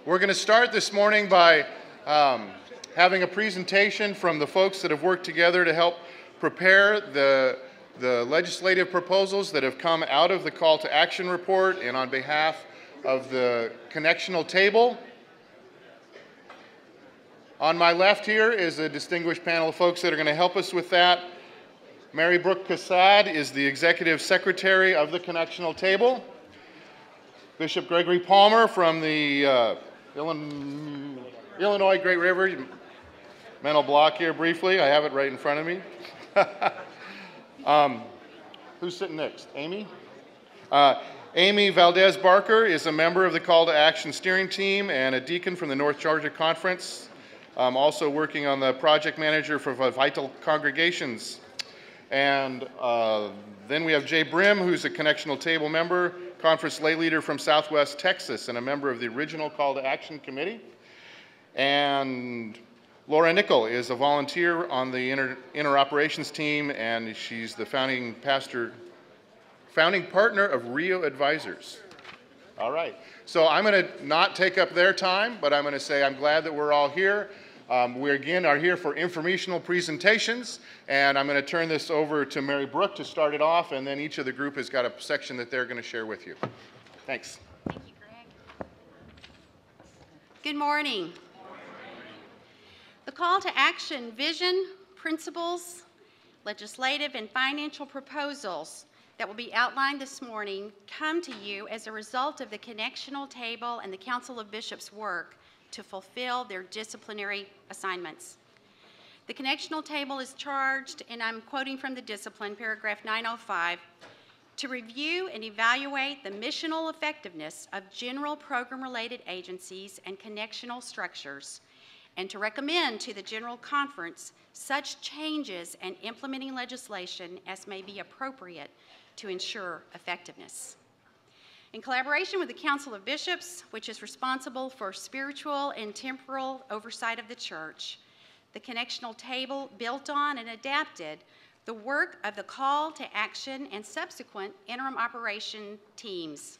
We're going to start this morning by having a presentation from the folks that have worked together to help prepare the legislative proposals that have come out of the call to action report, and on behalf of the Connectional table. On my left here is a distinguished panel of folks that are going to help us with that. Mary Brooke Cassad is the Executive Secretary of the Connectional table. Bishop Gregory Palmer from the Illinois Great River. Mental block here briefly. I have it right in front of me. Who's sitting next? Amy? Amy Valdez Barker is a member of the Call to Action steering team and a deacon from the North Georgia Conference. Also working on the project manager for Vital Congregations. And then we have Jay Brim, who's a Connectional table member, conference lay leader from Southwest Texas, and a member of the original Call to Action committee. And Nichol is a volunteer on the inner operations team, and she's the founding partner of Rio Advisors. All right, so I'm going to not take up their time, but I'm going to say I'm glad that we're all here. We again are here for informational presentations, and I'm going to turn this over to Mary Brooke to start it off, and then each of the group has got a section that they're going to share with you. Thanks. Thank you, Greg. Good morning. The Call to Action vision, principles, legislative and financial proposals that will be outlined this morning come to you as a result of the Connectional table and the Council of Bishops' work to fulfill their disciplinary assignments. The Connectional table is charged, and I'm quoting from the discipline, paragraph 905, to review and evaluate the missional effectiveness of general program-related agencies and connectional structures, and to recommend to the General Conference such changes and implementing legislation as may be appropriate to ensure effectiveness. In collaboration with the Council of Bishops, which is responsible for spiritual and temporal oversight of the Church, the Connectional table built on and adapted the work of the Call to Action and subsequent interim operation teams.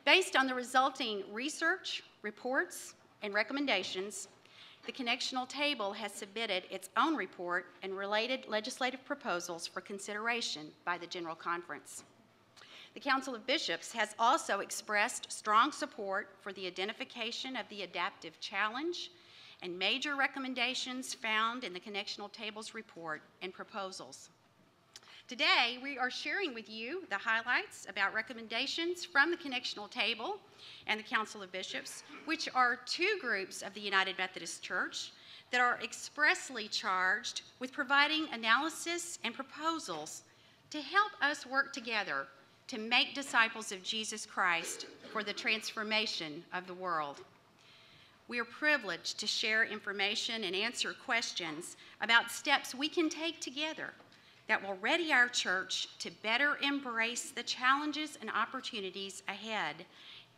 Based on the resulting research, reports, and recommendations, the Connectional table has submitted its own report and related legislative proposals for consideration by the General Conference. The Council of Bishops has also expressed strong support for the identification of the adaptive challenge and major recommendations found in the Connectional table's report and proposals. Today, we are sharing with you the highlights about recommendations from the Connectional table and the Council of Bishops, which are two groups of the United Methodist Church that are expressly charged with providing analysis and proposals to help us work together to make disciples of Jesus Christ for the transformation of the world. We are privileged to share information and answer questions about steps we can take together that will ready our church to better embrace the challenges and opportunities ahead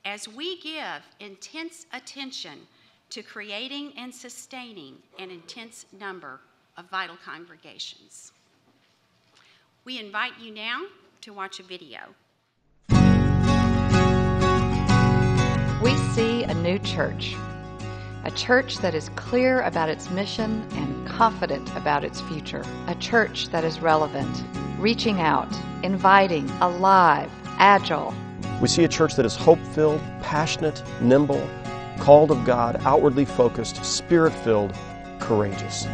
as we give intense attention to creating and sustaining an intense number of vital congregations. We invite you now to watch a video. We see a new church, a church that is clear about its mission and confident about its future, a church that is relevant, reaching out, inviting, alive, agile. We see a church that is hope-filled, passionate, nimble, called of God, outwardly focused, spirit-filled, courageous.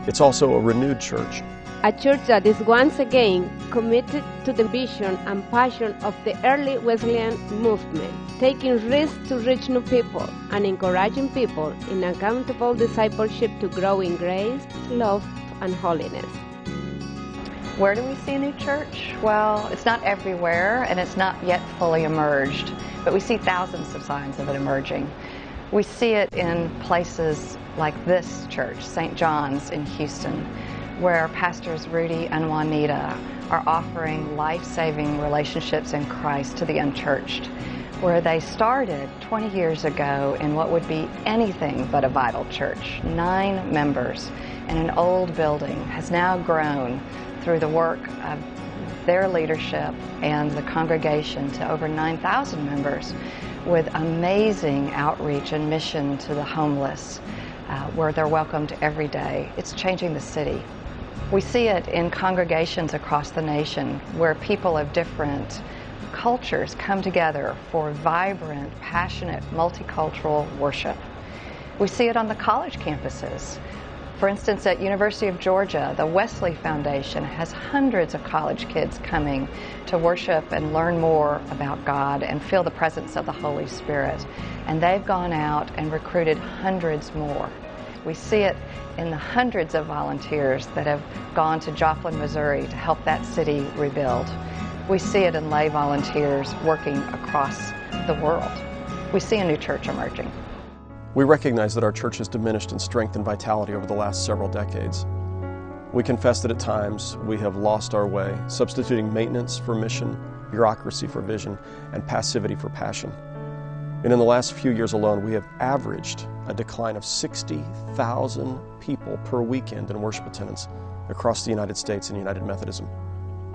It's also a renewed church. A church that is once again committed to the vision and passion of the early Wesleyan movement, taking risks to reach new people and encouraging people in accountable discipleship to grow in grace, love, and holiness. Where do we see a new church? Well, it's not everywhere, and it's not yet fully emerged, but we see thousands of signs of it emerging. We see it in places like this church, St. John's in Houston, where Pastors Rudy and Juanita are offering life-saving relationships in Christ to the unchurched, where they started 20 years ago in what would be anything but a vital church. 9 members in an old building has now grown through the work of their leadership and the congregation to over 9,000 members, with amazing outreach and mission to the homeless, where they're welcomed every day. It's changing the city. We see it in congregations across the nation where people of different cultures come together for vibrant, passionate, multicultural worship. We see it on the college campuses. For instance, at University of Georgia, the Wesley Foundation has hundreds of college kids coming to worship and learn more about God and feel the presence of the Holy Spirit. And they've gone out and recruited hundreds more. We see it in the hundreds of volunteers that have gone to Joplin, Missouri to help that city rebuild. We see it in lay volunteers working across the world. We see a new church emerging. We recognize that our church has diminished in strength and vitality over the last several decades. We confess that at times we have lost our way, substituting maintenance for mission, bureaucracy for vision, and passivity for passion. And in the last few years alone, we have averaged a decline of 60,000 people per weekend in worship attendance across the United States and United Methodism.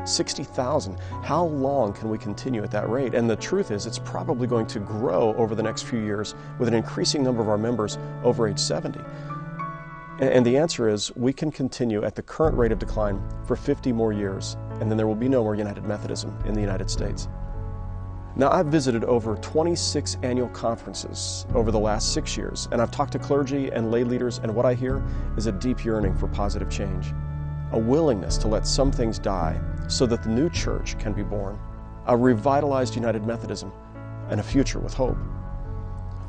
60,000. How long can we continue at that rate? And the truth is, it's probably going to grow over the next few years with an increasing number of our members over age 70. And the answer is, we can continue at the current rate of decline for 50 more years, and then there will be no more United Methodism in the United States. Now, I've visited over 26 annual conferences over the last 6 years, and I've talked to clergy and lay leaders, and what I hear is a deep yearning for positive change, a willingness to let some things die so that the new church can be born, a revitalized United Methodism, and a future with hope.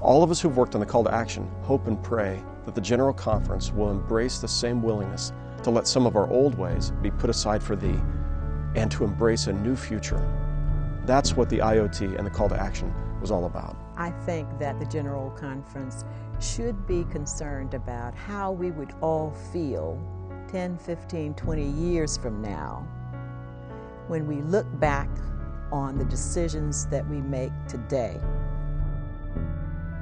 All of us who've worked on the call to action hope and pray that the General Conference will embrace the same willingness to let some of our old ways be put aside for Thee and to embrace a new future. That's what the IOT and the call to action was all about. I think that the General Conference should be concerned about how we would all feel 10, 15, 20 years from now when we look back on the decisions that we make today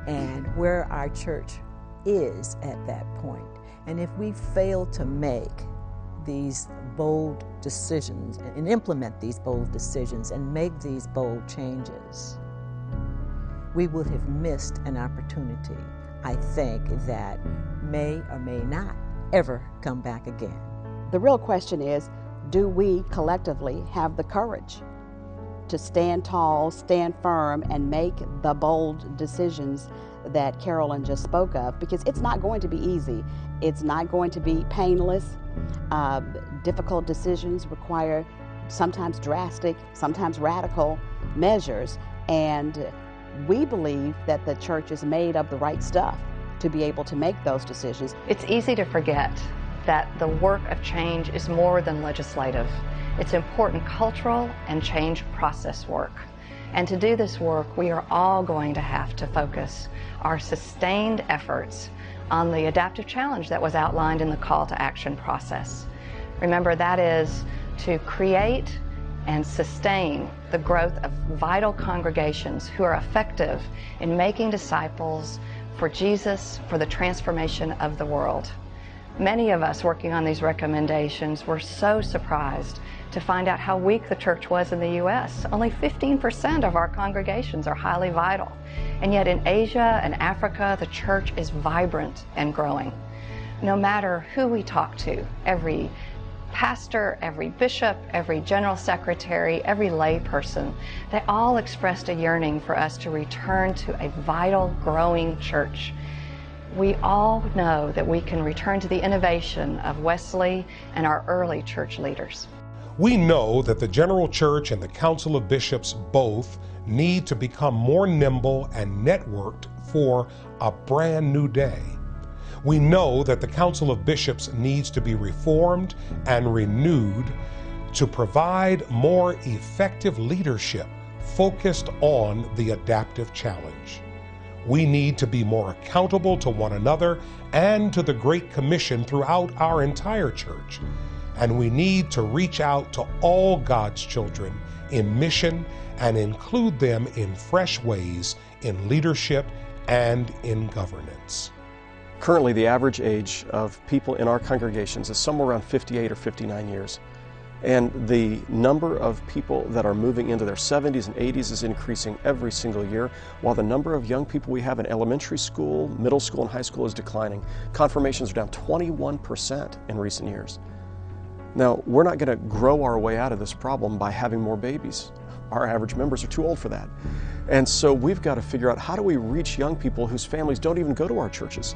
and where our church is at that point. And if we fail to make these bold decisions and implement these bold decisions and make these bold changes, we would have missed an opportunity, I think, that may or may not ever come back again. The real question is, do we collectively have the courage to stand tall, stand firm, and make the bold decisions that Carolyn just spoke of? Because it's not going to be easy. It's not going to be painless. Difficult decisions require sometimes drastic, sometimes radical measures. And we believe that the church is made of the right stuff to be able to make those decisions. It's easy to forget that the work of change is more than legislative. It's important cultural and change process work. And to do this work, we are all going to have to focus our sustained efforts on the adaptive challenge that was outlined in the call to action process. Remember, that is to create and sustain the growth of vital congregations who are effective in making disciples for Jesus, for the transformation of the world. Many of us working on these recommendations were so surprised to find out how weak the church was in the U.S. Only 15% of our congregations are highly vital. And yet in Asia and Africa, the church is vibrant and growing. No matter who we talk to, every pastor, every bishop, every general secretary, every lay person, they all expressed a yearning for us to return to a vital, growing church. We all know that we can return to the innovation of Wesley and our early church leaders. We know that the General Church and the Council of Bishops both need to become more nimble and networked for a brand new day. We know that the Council of Bishops needs to be reformed and renewed to provide more effective leadership focused on the adaptive challenge. We need to be more accountable to one another and to the Great Commission throughout our entire church. And we need to reach out to all God's children in mission and include them in fresh ways in leadership and in governance. Currently, the average age of people in our congregations is somewhere around 58 or 59 years. And the number of people that are moving into their 70s and 80s is increasing every single year, while the number of young people we have in elementary school, middle school, and high school is declining. Confirmations are down 21% in recent years. Now, we're not going to grow our way out of this problem by having more babies. Our average members are too old for that. And so we've got to figure out, how do we reach young people whose families don't even go to our churches,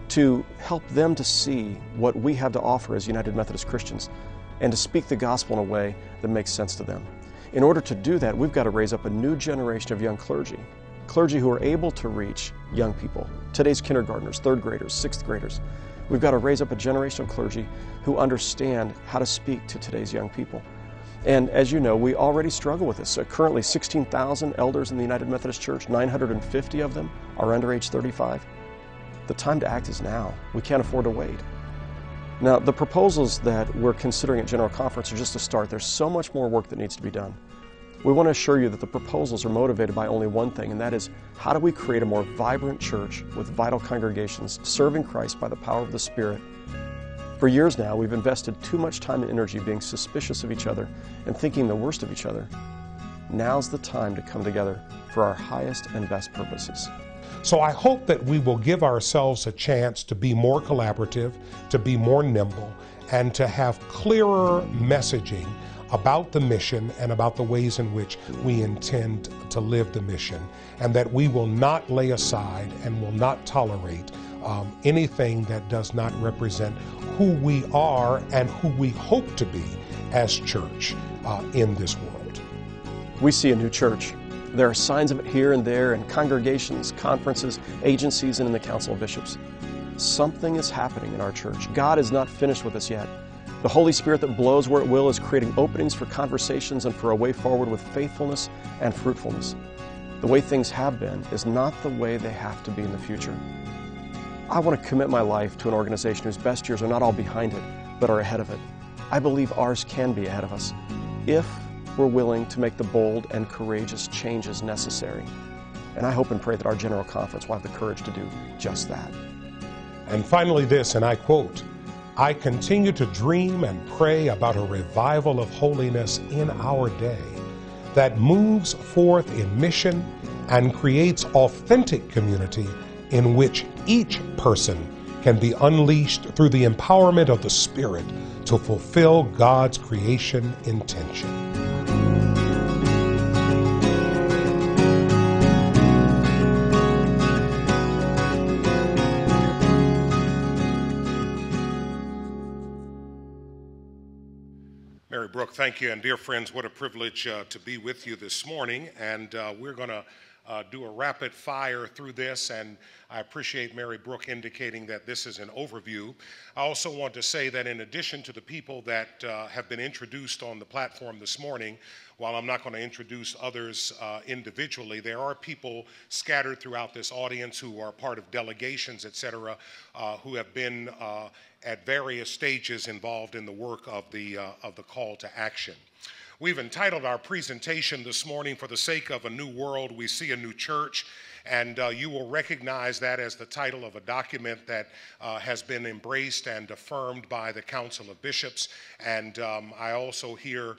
to help them to see what we have to offer as United Methodist Christians, and to speak the gospel in a way that makes sense to them. In order to do that, we've got to raise up a new generation of young clergy who are able to reach young people, today's kindergartners, third graders, sixth graders. We've got to raise up a generation of clergy who understand how to speak to today's young people. And as you know, we already struggle with this. So currently 16,000 elders in the United Methodist Church, 950 of them are under age 35. The time to act is now. We can't afford to wait. Now, the proposals that we're considering at General Conference are just a start. There's so much more work that needs to be done. We want to assure you that the proposals are motivated by only one thing, and that is, how do we create a more vibrant church with vital congregations serving Christ by the power of the Spirit? For years now, we've invested too much time and energy being suspicious of each other and thinking the worst of each other. Now's the time to come together for our highest and best purposes. So I hope that we will give ourselves a chance to be more collaborative, to be more nimble, and to have clearer messaging about the mission and about the ways in which we intend to live the mission, and that we will not lay aside and will not tolerate anything that does not represent who we are and who we hope to be as church in this world. We see a new church. There are signs of it here and there in congregations, conferences, agencies, and in the Council of Bishops. Something is happening in our church. God is not finished with us yet. The Holy Spirit that blows where it will is creating openings for conversations and for a way forward with faithfulness and fruitfulness. The way things have been is not the way they have to be in the future. I want to commit my life to an organization whose best years are not all behind it, but are ahead of it. I believe ours can be ahead of us, if we're willing to make the bold and courageous changes necessary. And I hope and pray that our General Conference will have the courage to do just that. And finally this, and I quote, "I continue to dream and pray about a revival of holiness in our day that moves forth in mission and creates authentic community in which each person can be unleashed through the empowerment of the Spirit to fulfill God's creation intention." Mary Brooke, thank you. And dear friends, what a privilege to be with you this morning. And we're going to do a rapid fire through this, and I appreciate Mary Brooke indicating that this is an overview. I also want to say that in addition to the people that have been introduced on the platform this morning, while I'm not going to introduce others individually, there are people scattered throughout this audience who are part of delegations, etc., who have been at various stages involved in the work of the call to action. We've entitled our presentation this morning, "For the Sake of a New World, We See a New Church," and you will recognize that as the title of a document that has been embraced and affirmed by the Council of Bishops, and I also hear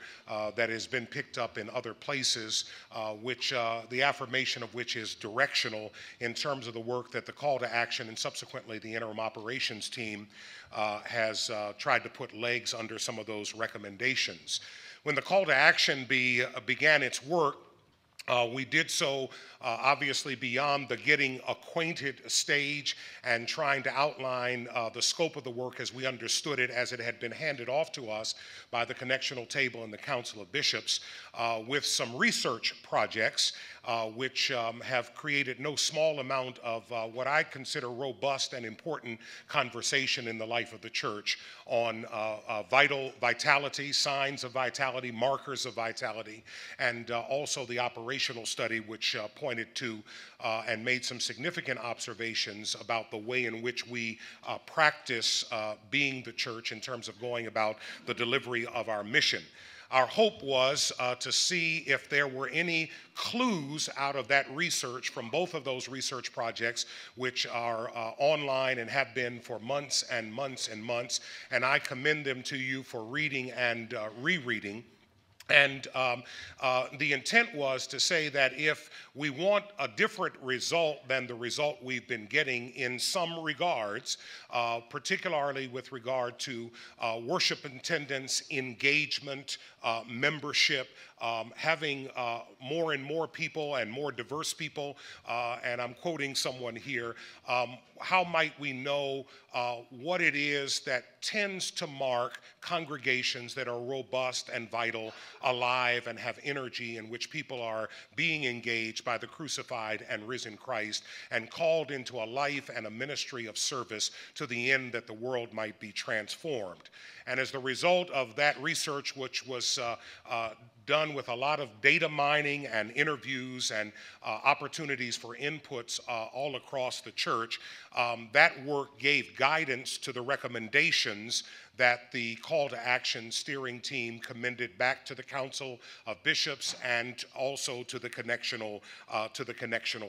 that has been picked up in other places, which the affirmation of which is directional in terms of the work that the call to action and subsequently the interim operations team has tried to put legs under some of those recommendations. When the call to action began its work, we did so obviously beyond the getting acquainted stage and trying to outline the scope of the work as we understood it, as it had been handed off to us by the Connectional table and the Council of Bishops, with some research projects which have created no small amount of what I consider robust and important conversation in the life of the church on vitality, signs of vitality, markers of vitality, and also the operational study which pointed to and made some significant observations about the way in which we practice being the church in terms of going about the delivery of our mission. our hope was to see if there were any clues out of that research from both of those research projects, which are online and have been for months and months and months, and I commend them to you for reading and rereading. And the intent was to say that if we want a different result than the result we've been getting in some regards, particularly with regard to worship attendance, engagement, membership, having more and more people and more diverse people, and I'm quoting someone here, how might we know what it is that tends to mark congregations that are robust and vital, alive, and have energy, in which people are being engaged by the crucified and risen Christ and called into a life and a ministry of service to the end that the world might be transformed. And as the result of that research, which was done with a lot of data mining and interviews and opportunities for inputs all across the church, that work gave guidance to the recommendations that the Call to Action steering team commended back to the Council of Bishops and also to the Connectional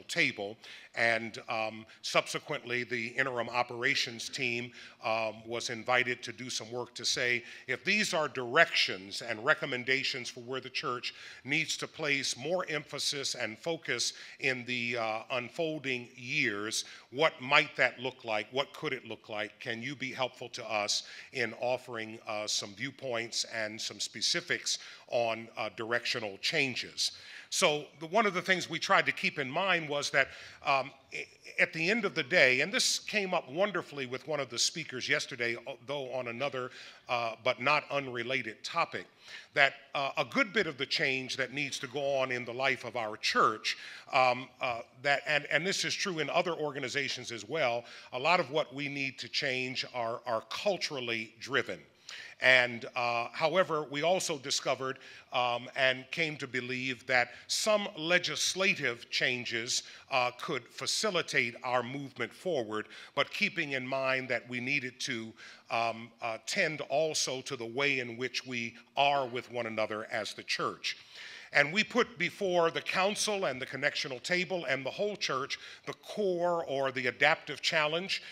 table. And subsequently, the Interim operations team was invited to do some work to say, if these are directions and recommendations for where the church needs to place more emphasis and focus in the unfolding years, what might that look like? What could it look like? Can you be helpful to us in offering some viewpoints and some specifics on directional changes? So one of the things we tried to keep in mind was that at the end of the day, and this came up wonderfully with one of the speakers yesterday, though on another but not unrelated topic, that a good bit of the change that needs to go on in the life of our church, and this is true in other organizations as well, a lot of what we need to change are culturally driven. And however, we also discovered and came to believe that some legislative changes could facilitate our movement forward, but keeping in mind that we needed to tend also to the way in which we are with one another as the church. And we put before the council and the connectional table and the whole church the core or the adaptive challenge,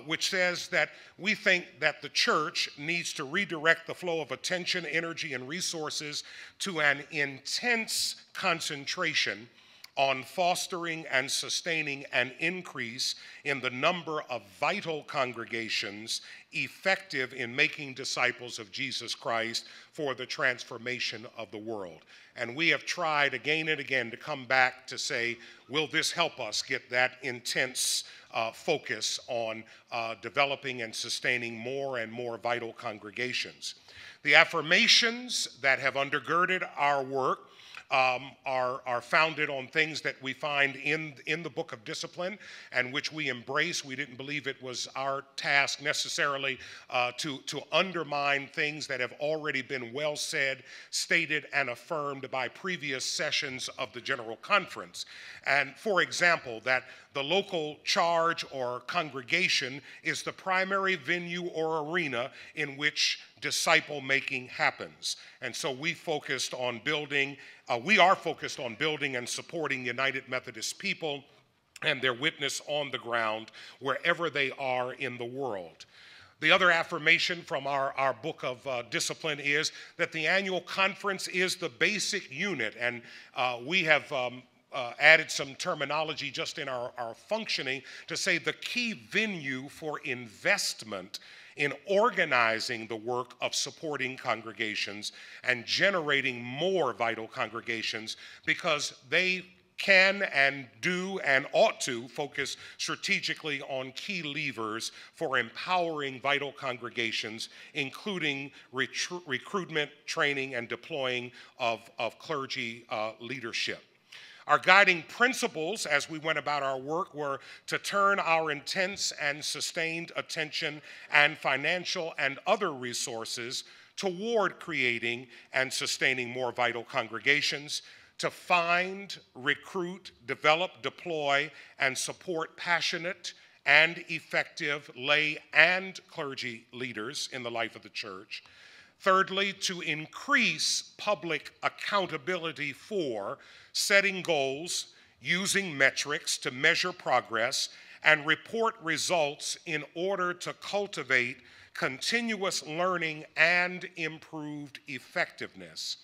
which says that we think that the church needs to redirect the flow of attention, energy, and resources to an intense concentration on fostering and sustaining an increase in the number of vital congregations effective in making disciples of Jesus Christ for the transformation of the world. And we have tried again and again to come back to say, will this help us get that intense focus on developing and sustaining more and more vital congregations? The affirmations that have undergirded our work are founded on things that we find in the book of discipline and which we embrace. We didn't believe it was our task necessarily to undermine things that have already been well said, stated, and affirmed by previous sessions of the General Conference. And for example, that the local charge or congregation is the primary venue or arena in which disciple making happens. And so we are focused on building and supporting United Methodist people and their witness on the ground wherever they are in the world. The other affirmation from our book of discipline is that the annual conference is the basic unit, and we have added some terminology just in our functioning to say the key venue for investment in organizing the work of supporting congregations and generating more vital congregations, because they can and do and ought to focus strategically on key levers for empowering vital congregations, including recruitment, training, and deploying of clergy leadership. Our guiding principles as we went about our work were to turn our intense and sustained attention and financial and other resources toward creating and sustaining more vital congregations, to find, recruit, develop, deploy, and support passionate and effective lay and clergy leaders in the life of the church. Thirdly, to increase public accountability for setting goals, using metrics to measure progress, and report results in order to cultivate continuous learning and improved effectiveness.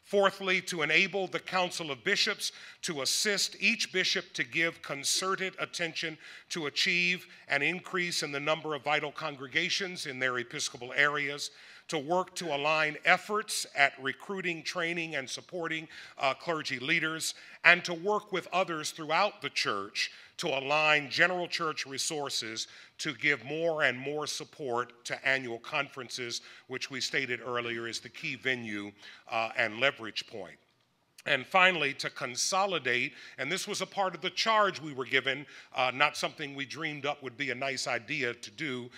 Fourthly, to enable the Council of Bishops to assist each bishop to give concerted attention to achieve an increase in the number of vital congregations in their Episcopal areas, to work to align efforts at recruiting, training, and supporting clergy leaders, and to work with others throughout the church to align general church resources to give more and more support to annual conferences, which we stated earlier is the key venue and leverage point. And finally, to consolidate, and this was a part of the charge we were given, not something we dreamed up would be a nice idea to do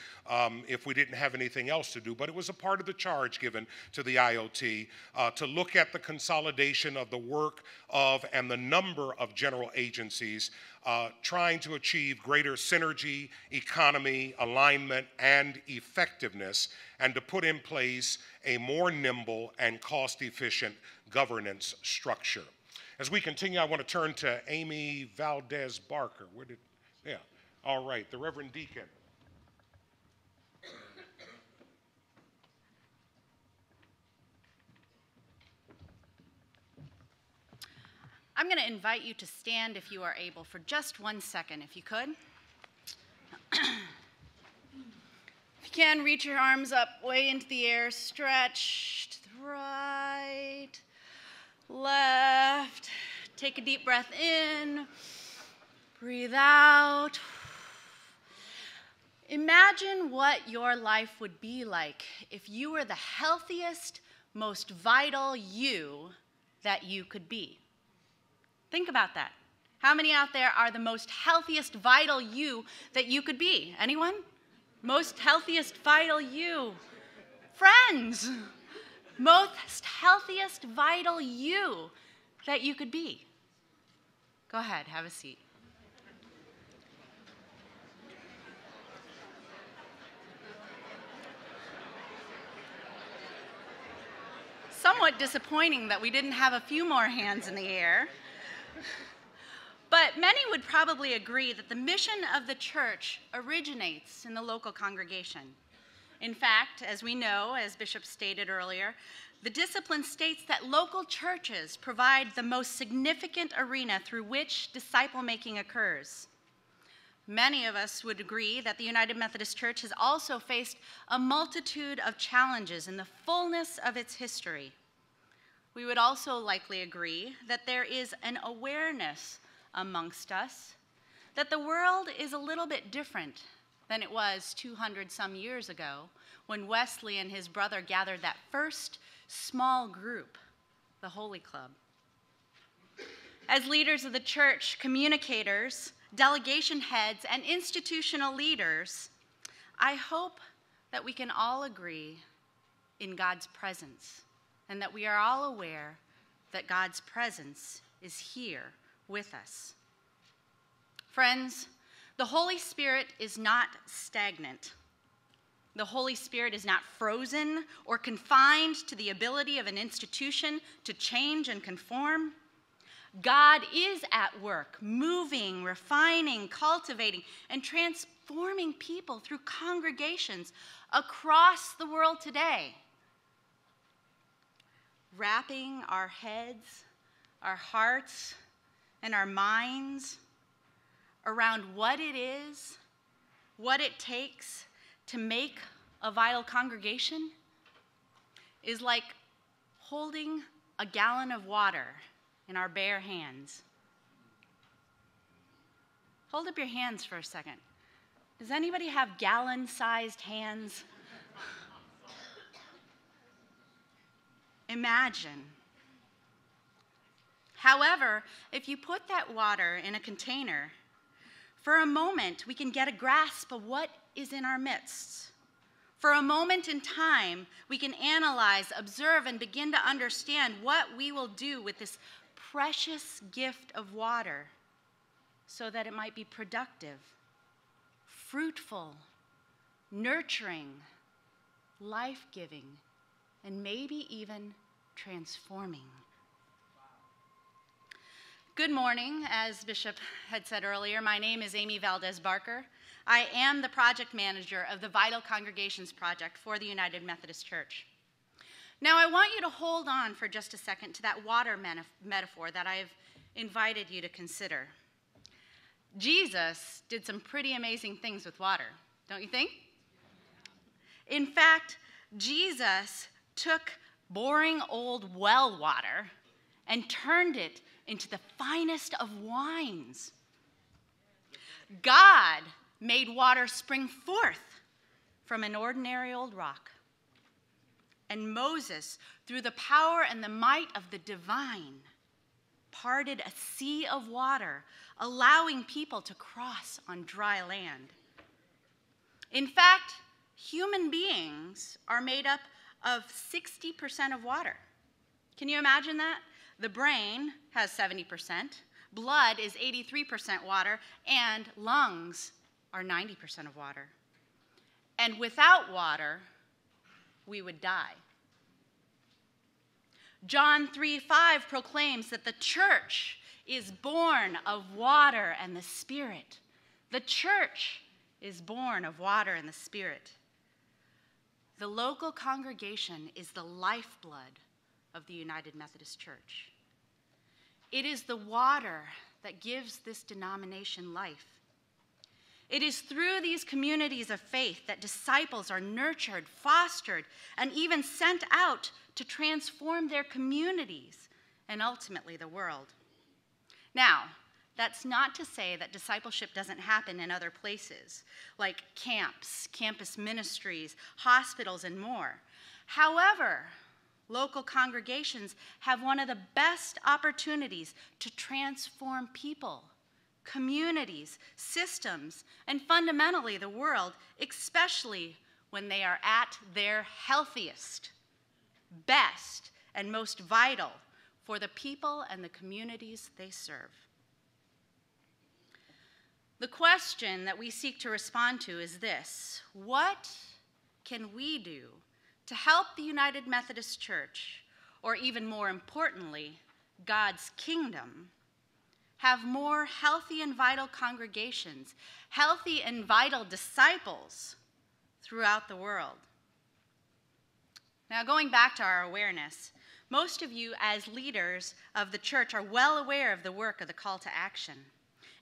if we didn't have anything else to do, but it was a part of the charge given to the IOT to look at the consolidation of the work of and the number of general agencies, trying to achieve greater synergy, economy, alignment, and effectiveness, and to put in place a more nimble and cost-efficient governance structure. As we continue, I want to turn to Amy Valdez Barker. All right, the Reverend Deacon. I'm going to invite you to stand if you are able for just 1 second, if you could. If you can, reach your arms up way into the air, stretch to the right, left. Take a deep breath in, breathe out. Imagine what your life would be like if you were the healthiest, most vital you that you could be. Think about that. How many out there are the most healthiest, vital you that you could be? Anyone? Most healthiest, vital you. Friends. Most healthiest, vital you that you could be. Go ahead, have a seat. Somewhat disappointing that we didn't have a few more hands in the air. But many would probably agree that the mission of the church originates in the local congregation. In fact, as we know, as Bishop stated earlier, the discipline states that local churches provide the most significant arena through which disciple-making occurs. Many of us would agree that the United Methodist Church has also faced a multitude of challenges in the fullness of its history. We would also likely agree that there is an awareness amongst us that the world is a little bit different than it was 200 some years ago when Wesley and his brother gathered that first small group, the Holy Club. As leaders of the church, communicators, delegation heads, and institutional leaders, I hope that we can all agree in God's presence and that we are all aware that God's presence is here with us. Friends, the Holy Spirit is not stagnant. The Holy Spirit is not frozen or confined to the ability of an institution to change and conform. God is at work, moving, refining, cultivating, and transforming people through congregations across the world today. Wrapping our heads, our hearts, and our minds around what it is, what it takes to make a vital congregation is like holding a gallon of water in our bare hands. Hold up your hands for a second. Does anybody have gallon-sized hands? Imagine. However, if you put that water in a container, for a moment we can get a grasp of what is in our midst. For a moment in time, we can analyze, observe, and begin to understand what we will do with this precious gift of water so that it might be productive, fruitful, nurturing, life-giving, and maybe even transforming. Good morning. As Bishop had said earlier, my name is Amy Valdez Barker. I am the project manager of the Vital Congregations Project for the United Methodist Church. Now, I want you to hold on for just a second to that water metaphor that I've invited you to consider. Jesus did some pretty amazing things with water, don't you think? In fact, Jesus took boring old well water and turned it into the finest of wines. God made water spring forth from an ordinary old rock. And Moses, through the power and the might of the divine, parted a sea of water, allowing people to cross on dry land. In fact, human beings are made up of 60% of water. Can you imagine that? The brain has 70%, blood is 83% water, and lungs are 90% of water. And without water, we would die. John 3:5 proclaims that the church is born of water and the Spirit. The church is born of water and the Spirit. The local congregation is the lifeblood of the United Methodist Church. It is the water that gives this denomination life. It is through these communities of faith that disciples are nurtured, fostered, and even sent out to transform their communities and ultimately the world. Now, that's not to say that discipleship doesn't happen in other places, like camps, campus ministries, hospitals, and more. However, local congregations have one of the best opportunities to transform people, communities, systems, and fundamentally the world, especially when they are at their healthiest, best, and most vital for the people and the communities they serve. The question that we seek to respond to is this: what can we do to help the United Methodist Church, or even more importantly, God's kingdom, have more healthy and vital congregations, healthy and vital disciples throughout the world? Now, going back to our awareness, most of you as leaders of the church are well aware of the work of the call to action.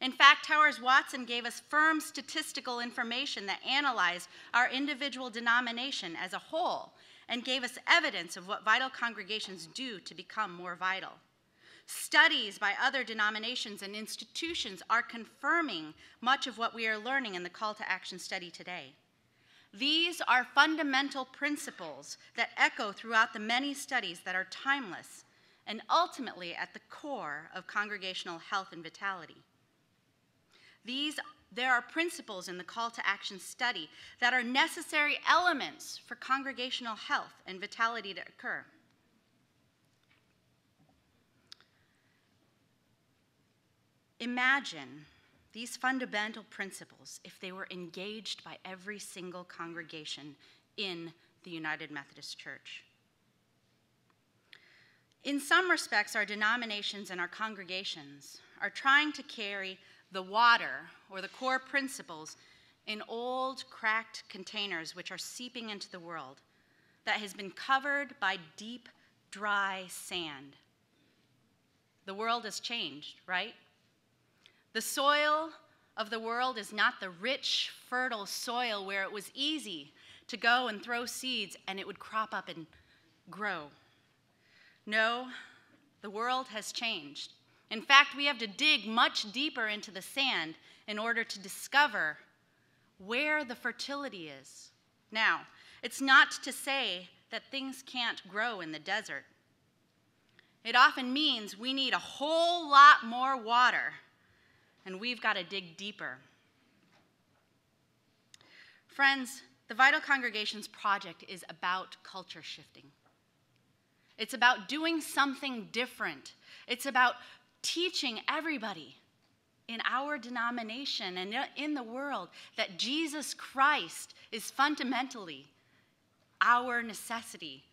In fact, Towers-Watson gave us firm statistical information that analyzed our individual denomination as a whole and gave us evidence of what vital congregations do to become more vital. Studies by other denominations and institutions are confirming much of what we are learning in the call to action study today. These are fundamental principles that echo throughout the many studies that are timeless and ultimately at the core of congregational health and vitality. There are principles in the call to action study that are necessary elements for congregational health and vitality to occur. Imagine these fundamental principles if they were engaged by every single congregation in the United Methodist Church. In some respects, our denominations and our congregations are trying to carry the water, or the core principles, in old, cracked containers which are seeping into the world that has been covered by deep, dry sand. The world has changed, right? The soil of the world is not the rich, fertile soil where it was easy to go and throw seeds and it would crop up and grow. No, the world has changed. In fact, we have to dig much deeper into the sand in order to discover where the fertility is. Now, it's not to say that things can't grow in the desert. It often means we need a whole lot more water, and we've got to dig deeper. Friends, the Vital Congregations Project is about culture shifting. It's about doing something different. It's about teaching everybody in our denomination and in the world that Jesus Christ is fundamentally our necessity,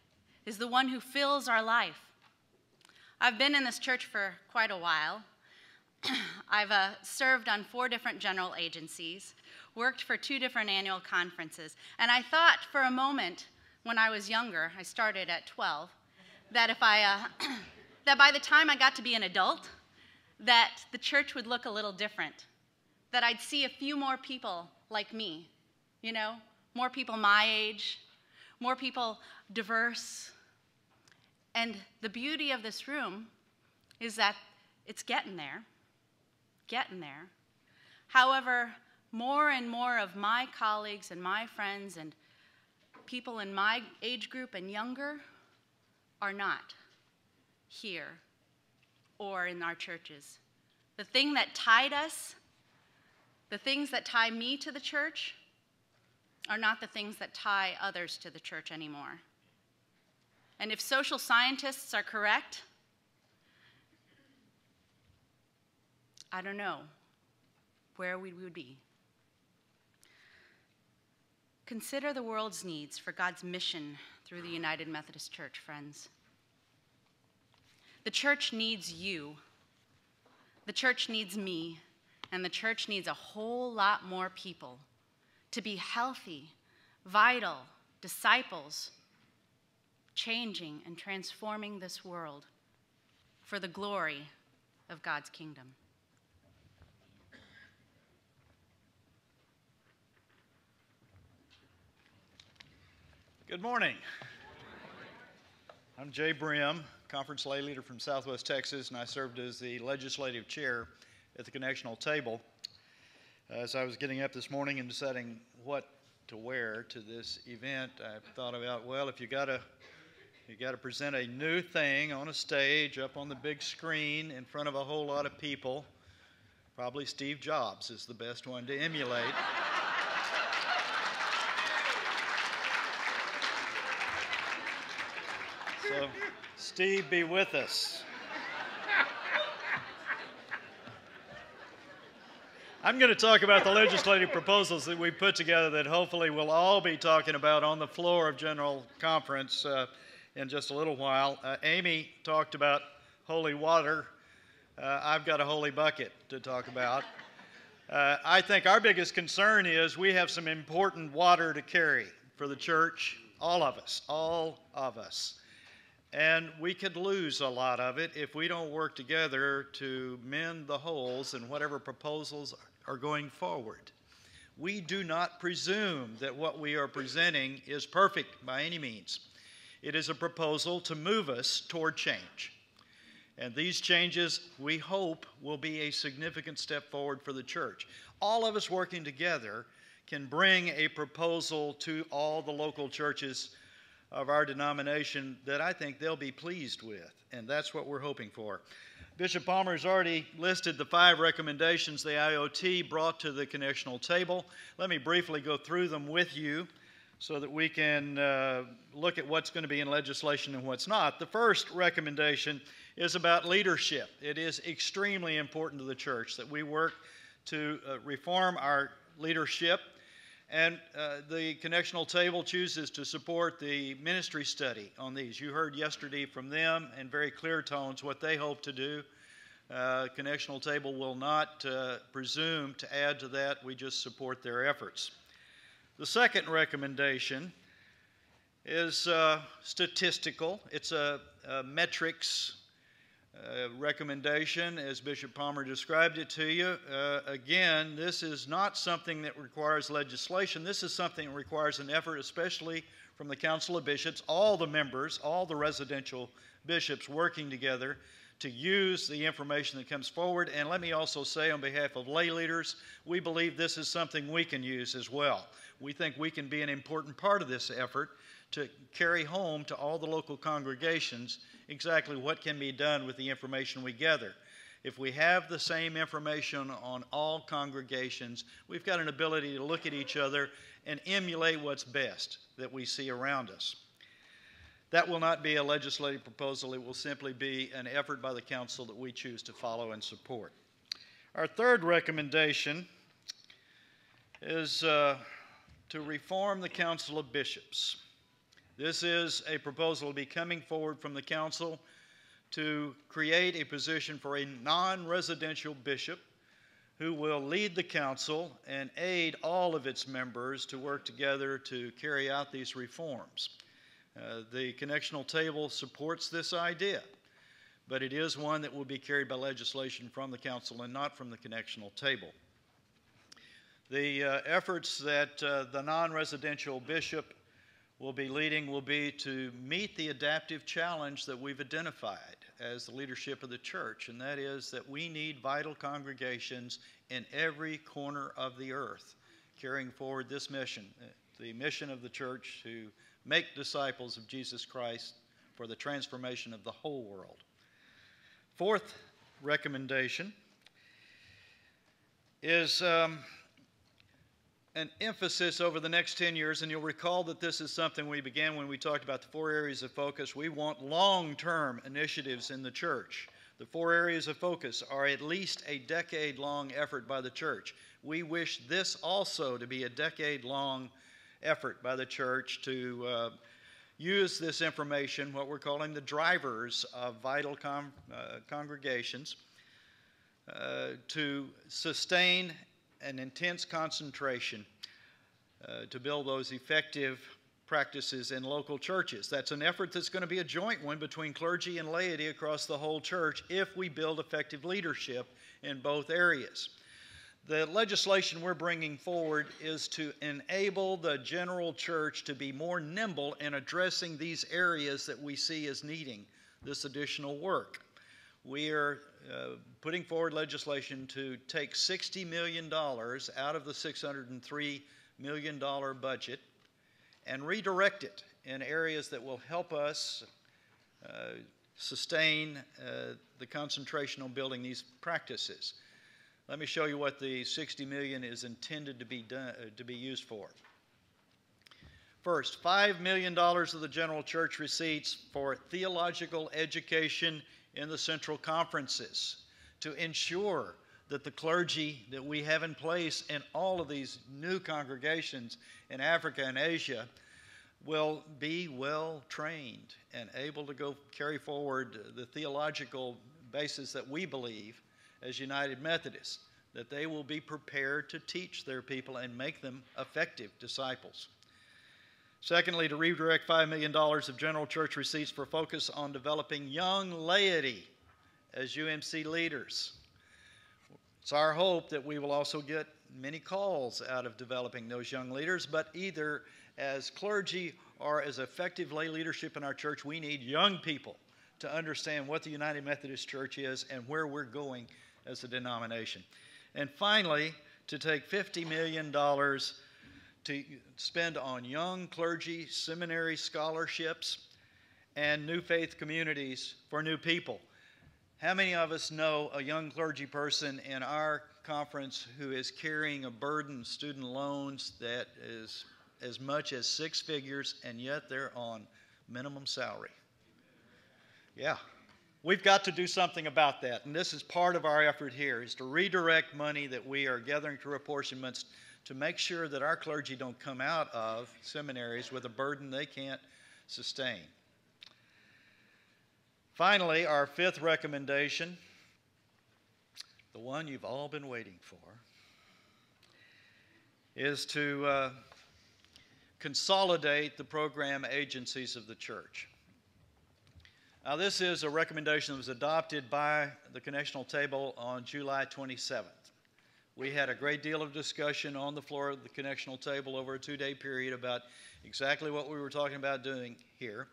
is the one who fills our life. I've been in this church for quite a while. I've served on 4 different general agencies, worked for 2 different annual conferences, and I thought for a moment when I was younger, I started at 12, that if that by the time I got to be an adult, that the church would look a little different, that I'd see a few more people like me, you know, more people my age, more people diverse. And the beauty of this room is that it's getting there. However, more and more of my colleagues and my friends and people in my age group and younger are not here or in our churches. The thing that tied us, the things that tie me to the church, are not the things that tie others to the church anymore. And if social scientists are correct, I don't know where we would be. Consider the world's needs for God's mission through the United Methodist Church, friends. The church needs you. The church needs me. And the church needs a whole lot more people to be healthy, vital disciples, changing and transforming this world for the glory of God's kingdom. Good morning. I'm Jay Brim, conference lay leader from Southwest Texas, and I served as the legislative chair at the Connectional table. As I was getting up this morning and deciding what to wear to this event, I thought about, well, if you got to present a new thing on a stage up on the big screen in front of a whole lot of people, probably Steve Jobs is the best one to emulate. So, Steve, be with us. I'm going to talk about the legislative proposals that we put together that hopefully we'll all be talking about on the floor of General Conference in just a little while. Amy talked about holy water. I've got a holy bucket to talk about. I think our biggest concern is we have some important water to carry for the church, all of us. And we could lose a lot of it if we don't work together to mend the holes in whatever proposals are going forward. We do not presume that what we are presenting is perfect by any means. It is a proposal to move us toward change. And these changes, we hope, will be a significant step forward for the church. All of us working together can bring a proposal to all the local churches of our denomination that I think they'll be pleased with, and that's what we're hoping for. Bishop Palmer has already listed the 5 recommendations the IOT brought to the Connectional table. Let me briefly go through them with you so that we can look at what's going to be in legislation and what's not. The first recommendation is about leadership. It is extremely important to the church that we work to reform our leadership. And the Connectional table chooses to support the ministry study on these. You heard yesterday from them in very clear tones what they hope to do. Connectional table will not presume to add to that. We just support their efforts. The second recommendation is statistical. It's a metrics recommendation, as Bishop Palmer described it to you. Again, this is not something that requires legislation. This is something that requires an effort, especially from the Council of Bishops, all the members, all the residential bishops working together to use the information that comes forward. And let me also say on behalf of lay leaders, we believe this is something we can use as well. We think we can be an important part of this effort to carry home to all the local congregations exactly what can be done with the information we gather. If we have the same information on all congregations, we've got an ability to look at each other and emulate what's best that we see around us. That will not be a legislative proposal. It will simply be an effort by the council that we choose to follow and support. Our third recommendation is to reform the Council of Bishops. This is a proposal to be coming forward from the council to create a position for a non-residential bishop who will lead the council and aid all of its members to work together to carry out these reforms. The Connectional Table supports this idea, but it is one that will be carried by legislation from the council and not from the Connectional Table. The efforts that the non-residential bishop will be leading will be to meet the adaptive challenge that we've identified as the leadership of the church, and that is that we need vital congregations in every corner of the earth carrying forward this mission, the mission of the church to make disciples of Jesus Christ for the transformation of the whole world. Fourth recommendation is an emphasis over the next 10 years, and you'll recall that this is something we began when we talked about the 4 areas of focus. We want long-term initiatives in the church. The 4 areas of focus are at least a decade-long effort by the church. We wish this also to be a decade-long effort by the church to use this information, what we're calling the drivers of vital congregations, to sustain an intense concentration to build those effective practices in local churches. That's an effort that's going to be a joint one between clergy and laity across the whole church if we build effective leadership in both areas. The legislation we're bringing forward is to enable the general church to be more nimble in addressing these areas that we see as needing this additional work. We are putting forward legislation to take $60 million out of the $603 million budget and redirect it in areas that will help us sustain the concentration on building these practices. Let me show you what the $60 million is intended to be used for. First, $5 million of the general church receipts for theological education in the central conferences to ensure that the clergy that we have in place in all of these new congregations in Africa and Asia will be well trained and able to go carry forward the theological basis that we believe as United Methodists, that they will be prepared to teach their people and make them effective disciples. Secondly, to redirect $5 million of general church receipts for focus on developing young laity as UMC leaders. It's our hope that we will also get many calls out of developing those young leaders, but either as clergy or as effective lay leadership in our church, we need young people to understand what the United Methodist Church is and where we're going as a denomination. And finally, to take $50 million to spend on young clergy, seminary scholarships, and new faith communities for new people. How many of us know a young clergy person in our conference who is carrying a burden of student loans that is as much as 6 figures, and yet they're on minimum salary? Yeah. We've got to do something about that, and this is part of our effort here, is to redirect money that we are gathering through apportionments to make sure that our clergy don't come out of seminaries with a burden they can't sustain. Finally, our 5th recommendation, the one you've all been waiting for, is to consolidate the program agencies of the church. Now, this is a recommendation that was adopted by the Connectional Table on July 27th. We had a great deal of discussion on the floor of the Connectional Table over a 2-day period about exactly what we were talking about doing here.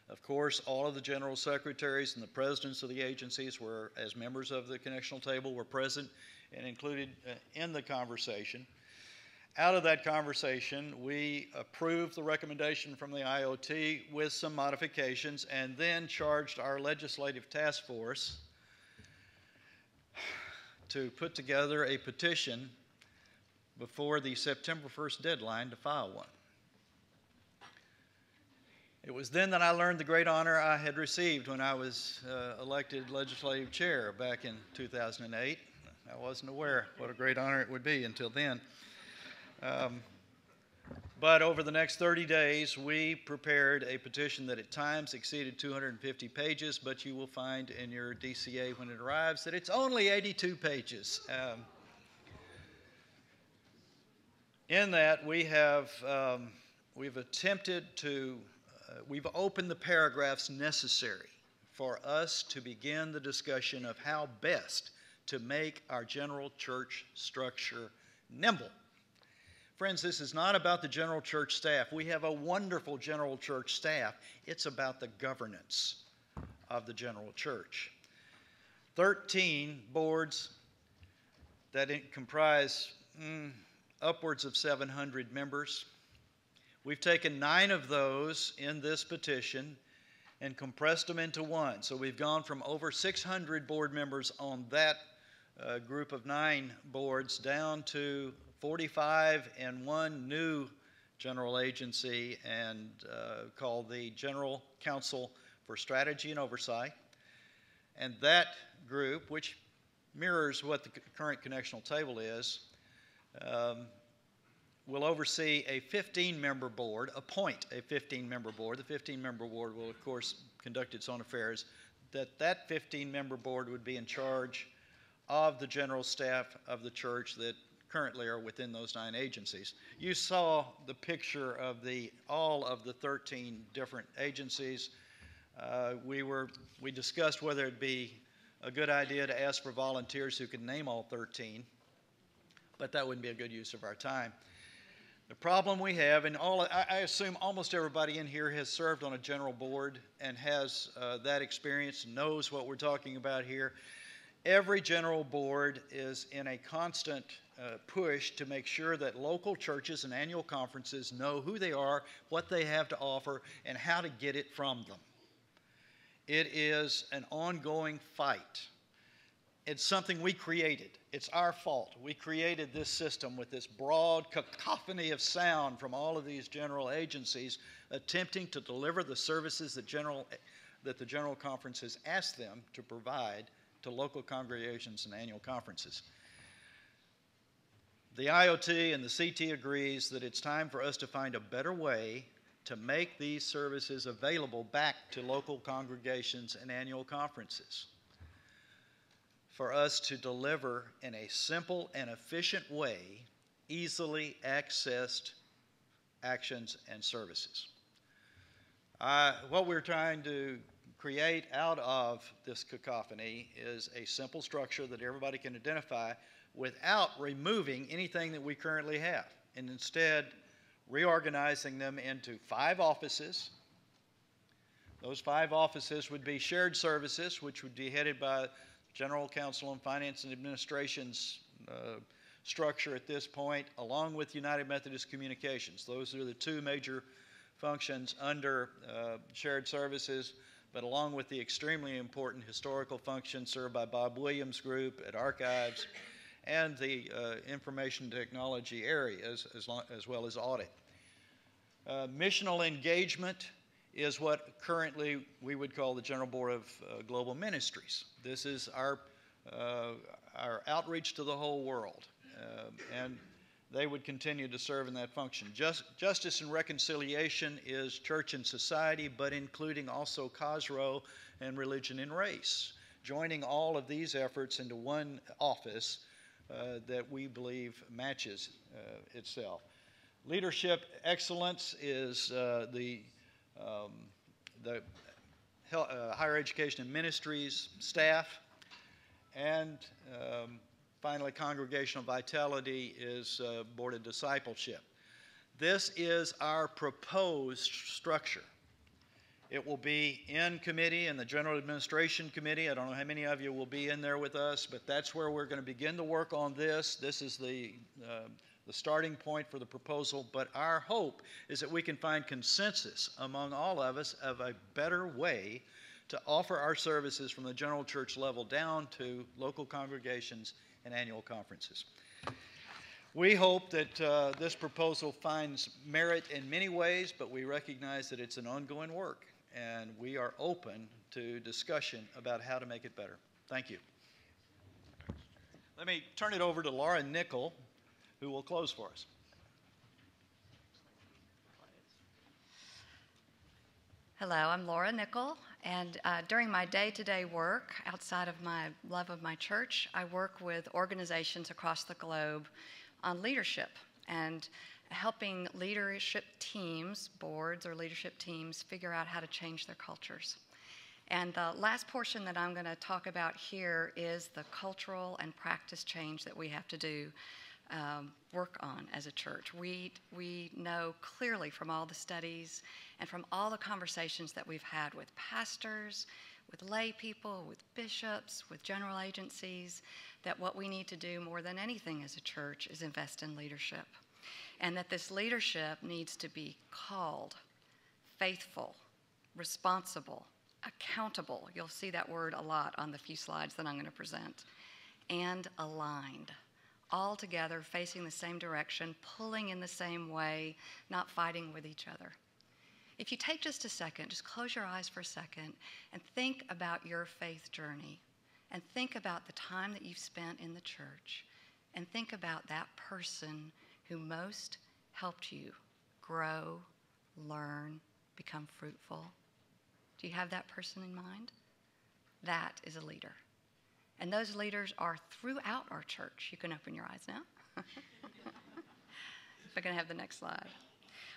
Of course, all of the general secretaries and the presidents of the agencies were, as members of the Connectional Table, were present and included in the conversation. Out of that conversation, we approved the recommendation from the IOT with some modifications and then charged our legislative task force to put together a petition before the September 1st deadline to file one. It was then that I learned the great honor I had received when I was elected legislative chair back in 2008. I wasn't aware what a great honor it would be until then. But over the next 30 days, we prepared a petition that at times exceeded 250 pages, but you will find in your DCA when it arrives that it's only 82 pages. In that, we've attempted to, we've opened the paragraphs necessary for us to begin the discussion of how best to make our general church structure nimble. Friends, this is not about the general church staff. We have a wonderful general church staff. It's about the governance of the general church. 13 boards that comprise upwards of 700 members. We've taken 9 of those in this petition and compressed them into one. So we've gone from over 600 board members on that group of 9 boards down to 45 and one new general agency and called the General Council for Strategy and Oversight. And that group, which mirrors what the current connectional table is, will oversee a 15-member board, appoint a 15-member board. The 15-member board will, of course, conduct its own affairs. That 15-member board would be in charge of the general staff of the church that currently are within those 9 agencies. You saw the picture of all of the 13 different agencies. We discussed whether it'd be a good idea to ask for volunteers who could name all 13, but that wouldn't be a good use of our time. The problem we have, and I assume almost everybody in here has served on a general board and has that experience, knows what we're talking about here. Every general board is in a constant push to make sure that local churches and annual conferences know who they are, what they have to offer, and how to get it from them. It is an ongoing fight. It's something we created. It's our fault. We created this system with this broad cacophony of sound from all of these general agencies attempting to deliver the services that the General Conference has asked them to provide to local congregations and annual conferences. The IOT and the CT agrees that it's time for us to find a better way to make these services available back to local congregations and annual conferences, for us to deliver in a simple and efficient way easily accessed actions and services. What we're trying to create out of this cacophony is a simple structure that everybody can identify without removing anything that we currently have, and instead reorganizing them into 5 offices. Those 5 offices would be shared services, which would be headed by General Counsel on Finance and Administration's structure at this point, along with United Methodist Communications. Those are the 2 major functions under shared services, but along with the extremely important historical function served by Bob Williams' group at Archives and the information technology areas, as well as audit. Missional engagement is what currently we would call the General Board of Global Ministries. This is our outreach to the whole world, and they would continue to serve in that function. Justice and Reconciliation is church and society, but including also COSRO and religion and race, joining all of these efforts into one office that we believe matches itself. Leadership excellence is the higher education and ministries staff, and finally congregational vitality is board of discipleship. This is our proposed structure. It will be in committee, in the General Administration Committee. I don't know how many of you will be in there with us, but that's where we're going to begin to work on this. This is the starting point for the proposal, but our hope is that we can find consensus among all of us of a better way to offer our services from the general church level down to local congregations and annual conferences. We hope that this proposal finds merit in many ways, but we recognize that it's an ongoing work, and we are open to discussion about how to make it better. Thank you. Let me turn it over to Laura Nichol, who will close for us. Hello, I'm Laura Nichol, and during my day-to-day work, outside of my love of my church, I work with organizations across the globe on leadership and helping leadership teams, boards or leadership teams, figure out how to change their cultures. And the last portion that I'm going to talk about here is the cultural and practice change that we have to do work on as a church. We know clearly from all the studies and from all the conversations that we've had with pastors, with lay people, with bishops, with general agencies, that what we need to do more than anything as a church is invest in leadership. And that this leadership needs to be called, faithful, responsible, accountable. You'll see that word a lot on the few slides that I'm going to present. And aligned. All together, facing the same direction, pulling in the same way, not fighting with each other. If you take just a second, just close your eyes for a second and think about your faith journey and think about the time that you've spent in the church and think about that person who most helped you grow, learn, become fruitful. Do you have that person in mind? That is a leader. And those leaders are throughout our church. You can open your eyes now. If I can have the next slide.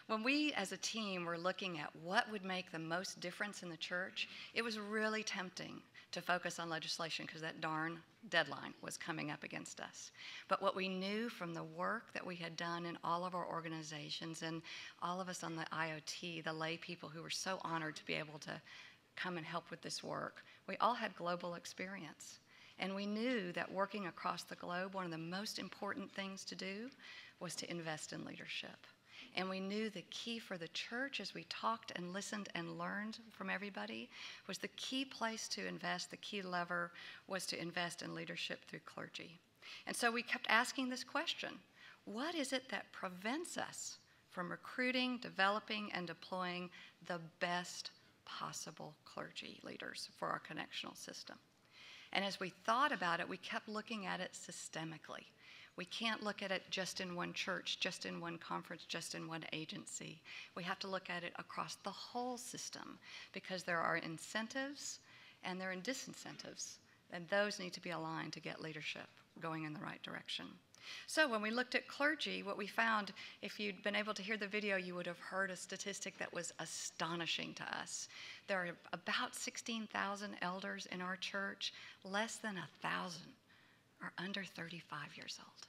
When we as a team were looking at what would make the most difference in the church, it was really tempting to focus on legislation because that darn deadline was coming up against us. But what we knew from the work that we had done in all of our organizations and all of us on the IoT, the lay people who were so honored to be able to come and help with this work, we all had global experience. And we knew that working across the globe, one of the most important things to do was to invest in leadership. And we knew the key for the church, as we talked and listened and learned from everybody, was the key place to invest, the key lever was to invest in leadership through clergy. And so we kept asking this question: what is it that prevents us from recruiting, developing, and deploying the best possible clergy leaders for our connectional system? And as we thought about it, we kept looking at it systemically. We can't look at it just in one church, just in one conference, just in one agency. We have to look at it across the whole system because there are incentives and there are disincentives, and those need to be aligned to get leadership going in the right direction. So when we looked at clergy, what we found, if you'd been able to hear the video, you would have heard a statistic that was astonishing to us. There are about 16,000 elders in our church. Less than 1,000 are under 35 years old.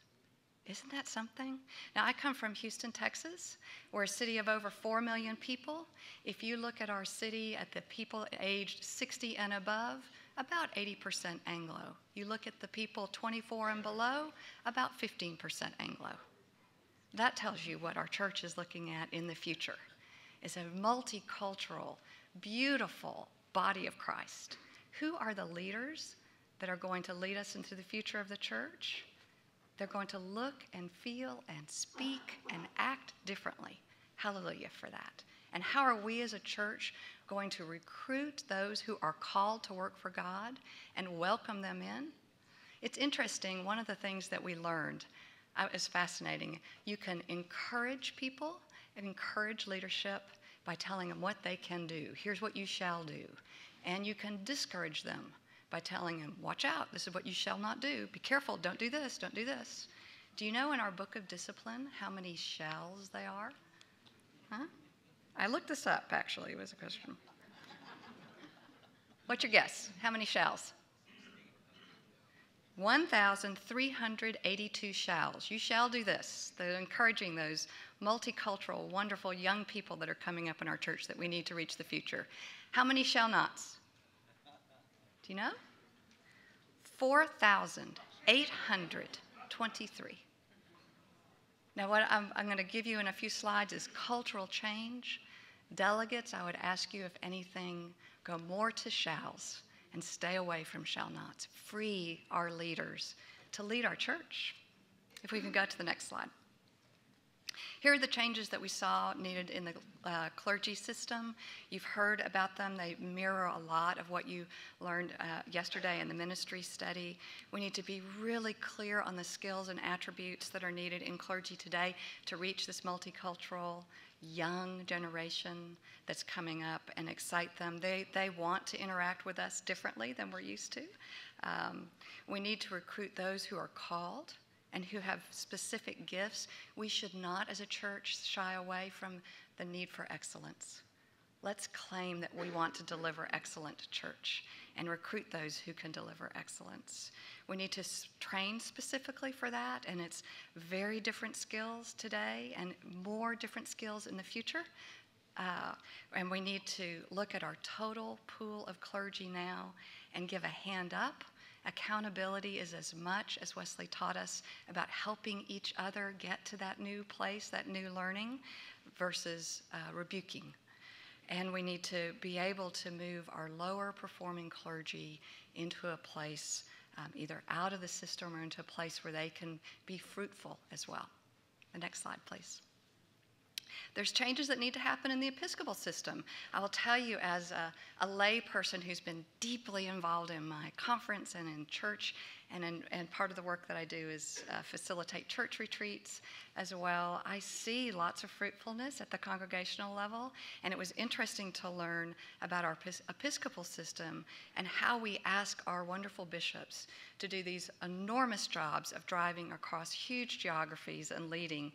Isn't that something? Now, I come from Houston, Texas. We're a city of over 4 million people. If you look at our city at the people aged 60 and above, about 80% Anglo. You look at the people 24 and below, about 15% Anglo. That tells you what our church is looking at in the future. It's a multicultural, beautiful body of Christ. Who are the leaders that are going to lead us into the future of the church? They're going to look and feel and speak and act differently. Hallelujah for that. And how are we as a church going to recruit those who are called to work for God and welcome them in? It's interesting, one of the things that we learned is fascinating. You can encourage people and encourage leadership by telling them what they can do. Here's what you shall do. And you can discourage them by telling them, watch out, this is what you shall not do. Be careful, don't do this, don't do this. Do you know in our book of discipline how many shalls they are? Huh? I looked this up, actually. It was a question. What's your guess? How many shalls? 1,382 shalls. You shall do this. They're encouraging those multicultural, wonderful young people that are coming up in our church that we need to reach the future. How many shall nots? Do you know? 4,823. Now, what I'm going to give you in a few slides is cultural change. Delegates, I would ask you, if anything, go more to shalls and stay away from shall nots. Free our leaders to lead our church. If we can go to the next slide. Here are the changes that we saw needed in the clergy system. You've heard about them. They mirror a lot of what you learned yesterday in the ministry study. We need to be really clear on the skills and attributes that are needed in clergy today to reach this multicultural young generation that's coming up and excite them. They want to interact with us differently than we're used to. We need to recruit those who are called and who have specific gifts. We should not, as a church, shy away from the need for excellence. Let's claim that we want to deliver excellent church and recruit those who can deliver excellence. We need to train specifically for that, and it's very different skills today and more different skills in the future. And we need to look at our total pool of clergy now and give a hand up. Accountability is as much, as Wesley taught us, about helping each other get to that new place, that new learning, versus rebuking. And we need to be able to move our lower performing clergy into a place, either out of the system or into a place where they can be fruitful as well. The next slide, please. There's changes that need to happen in the Episcopal system. I will tell you, as a lay person who's been deeply involved in my conference and in church, and part of the work that I do is facilitate church retreats as well, I see lots of fruitfulness at the congregational level, and it was interesting to learn about our Episcopal system and how we ask our wonderful bishops to do these enormous jobs of driving across huge geographies and leading.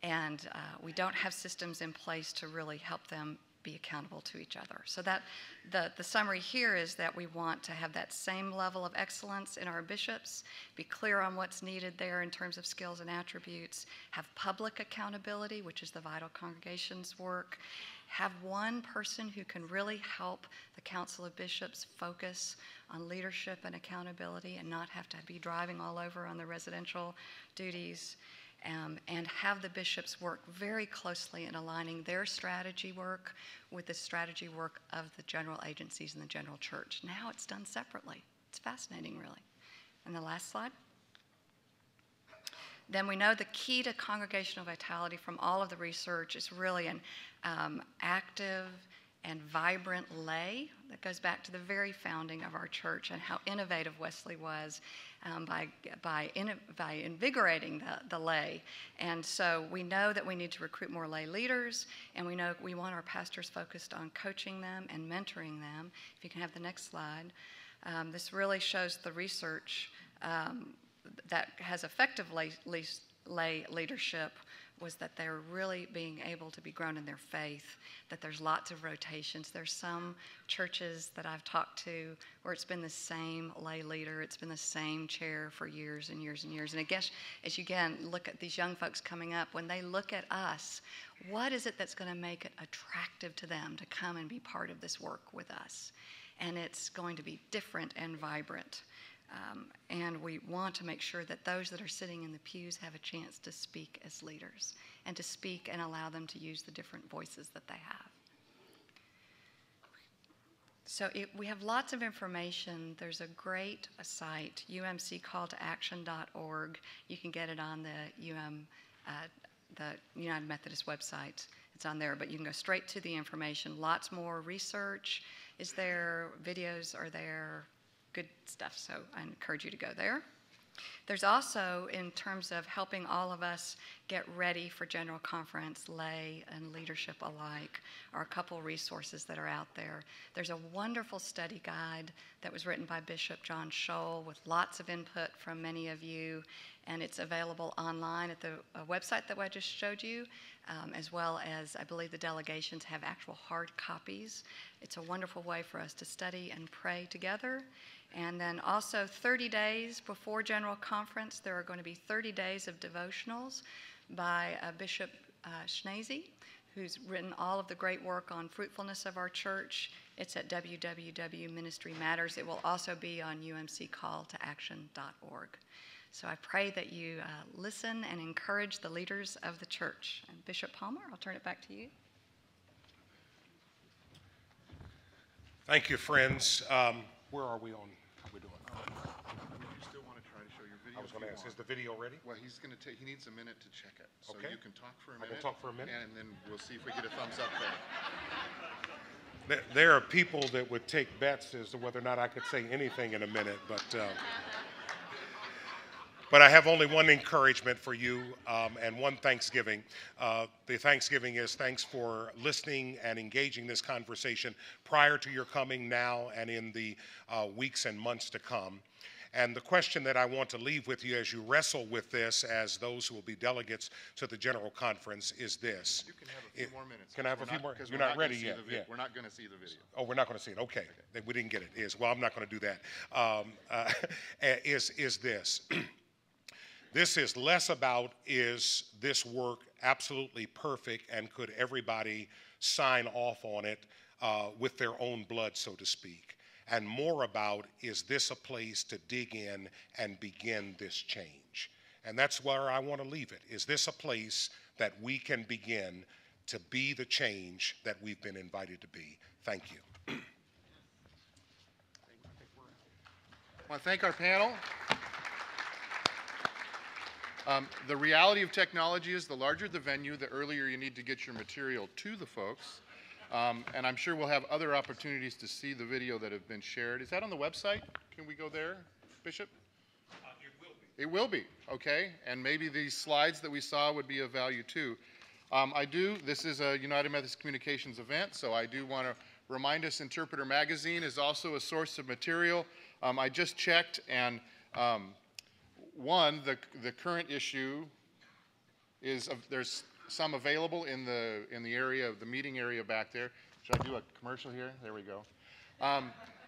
And we don't have systems in place to really help them be accountable to each other. So that the summary here is that we want to have that same level of excellence in our bishops, be clear on what's needed there in terms of skills and attributes, have public accountability, which is the vital congregation's work, have one person who can really help the Council of Bishops focus on leadership and accountability and not have to be driving all over on the residential duties. And have the bishops work very closely in aligning their strategy work with the strategy work of the general agencies in the general church. Now it's done separately. It's fascinating, really. And the last slide. Then we know the key to congregational vitality from all of the research is really an active and vibrant lay that goes back to the very founding of our church and how innovative Wesley was by invigorating the lay. And so we know that we need to recruit more lay leaders, and we know we want our pastors focused on coaching them and mentoring them. If you can have the next slide. This really shows the research that has effective lay leadership was that they're really being able to be grown in their faith, that there's lots of rotations. There's some churches that I've talked to where it's been the same lay leader, it's been the same chair for years and years and years. And I guess as you again look at these young folks coming up, when they look at us, what is it that's going to make it attractive to them to come and be part of this work with us? And it's going to be different and vibrant. And we want to make sure that those that are sitting in the pews have a chance to speak as leaders and to speak and allow them to use the different voices that they have. So we have lots of information. There's a great site, umccalltoaction.org. You can get it on the United Methodist website. It's on there, but you can go straight to the information. Lots more research is there, videos are there, good stuff, so I encourage you to go there. There's also, in terms of helping all of us get ready for General Conference, lay and leadership alike, are a couple resources that are out there. There's a wonderful study guide that was written by Bishop John Scholl with lots of input from many of you, and it's available online at the website that I just showed you, as well as I believe the delegations have actual hard copies. It's a wonderful way for us to study and pray together. And then also 30 days before General Conference, there are going to be 30 days of devotionals by Bishop Schnazy, who's written all of the great work on fruitfulness of our church. It's at www.ministry matters. It will also be on umccalltoaction.org. So I pray that you listen and encourage the leaders of the church. And Bishop Palmer, I'll turn it back to you. Thank you, friends. Where are we on? How are we doing? You still want to try to show your video? video. I was going to ask, is the video ready? Well, he's going to take, he needs a minute to check it. So Okay. you can talk for a I minute. can talk for a minute? And then we'll see if we get a thumbs up there. There are people that would take bets as to whether or not I could say anything in a minute, but I have only one encouragement for you and one Thanksgiving. The Thanksgiving is thanks for listening and engaging this conversation prior to your coming, now, and in the weeks and months to come. And the question that I want to leave with you as you wrestle with this, as those who will be delegates to the General Conference, is this. You can have a few more minutes. Can I have a few more? Because You're not ready yet. Yeah. We're not going to see the video. Oh, we're not going to see it. Okay. We didn't get it. Well, I'm not going to do that. Is this. This is less about, is this work absolutely perfect and could everybody sign off on it with their own blood, so to speak? And more about, is this a place to dig in and begin this change? And that's where I want to leave it. Is this a place that we can begin to be the change that we've been invited to be? Thank you. I want to thank our panel. The reality of technology is the larger the venue, the earlier you need to get your material to the folks. And I'm sure we'll have other opportunities to see the video that have been shared. Is that on the website? Can we go there, Bishop? It will be. It will be, okay. And maybe these slides that we saw would be of value too. This is a United Methodist Communications event, so I do want to remind us Interpreter Magazine is also a source of material. I just checked, and the current issue is, there's some available in the area of the meeting area back there. Should I do a commercial here? There we go.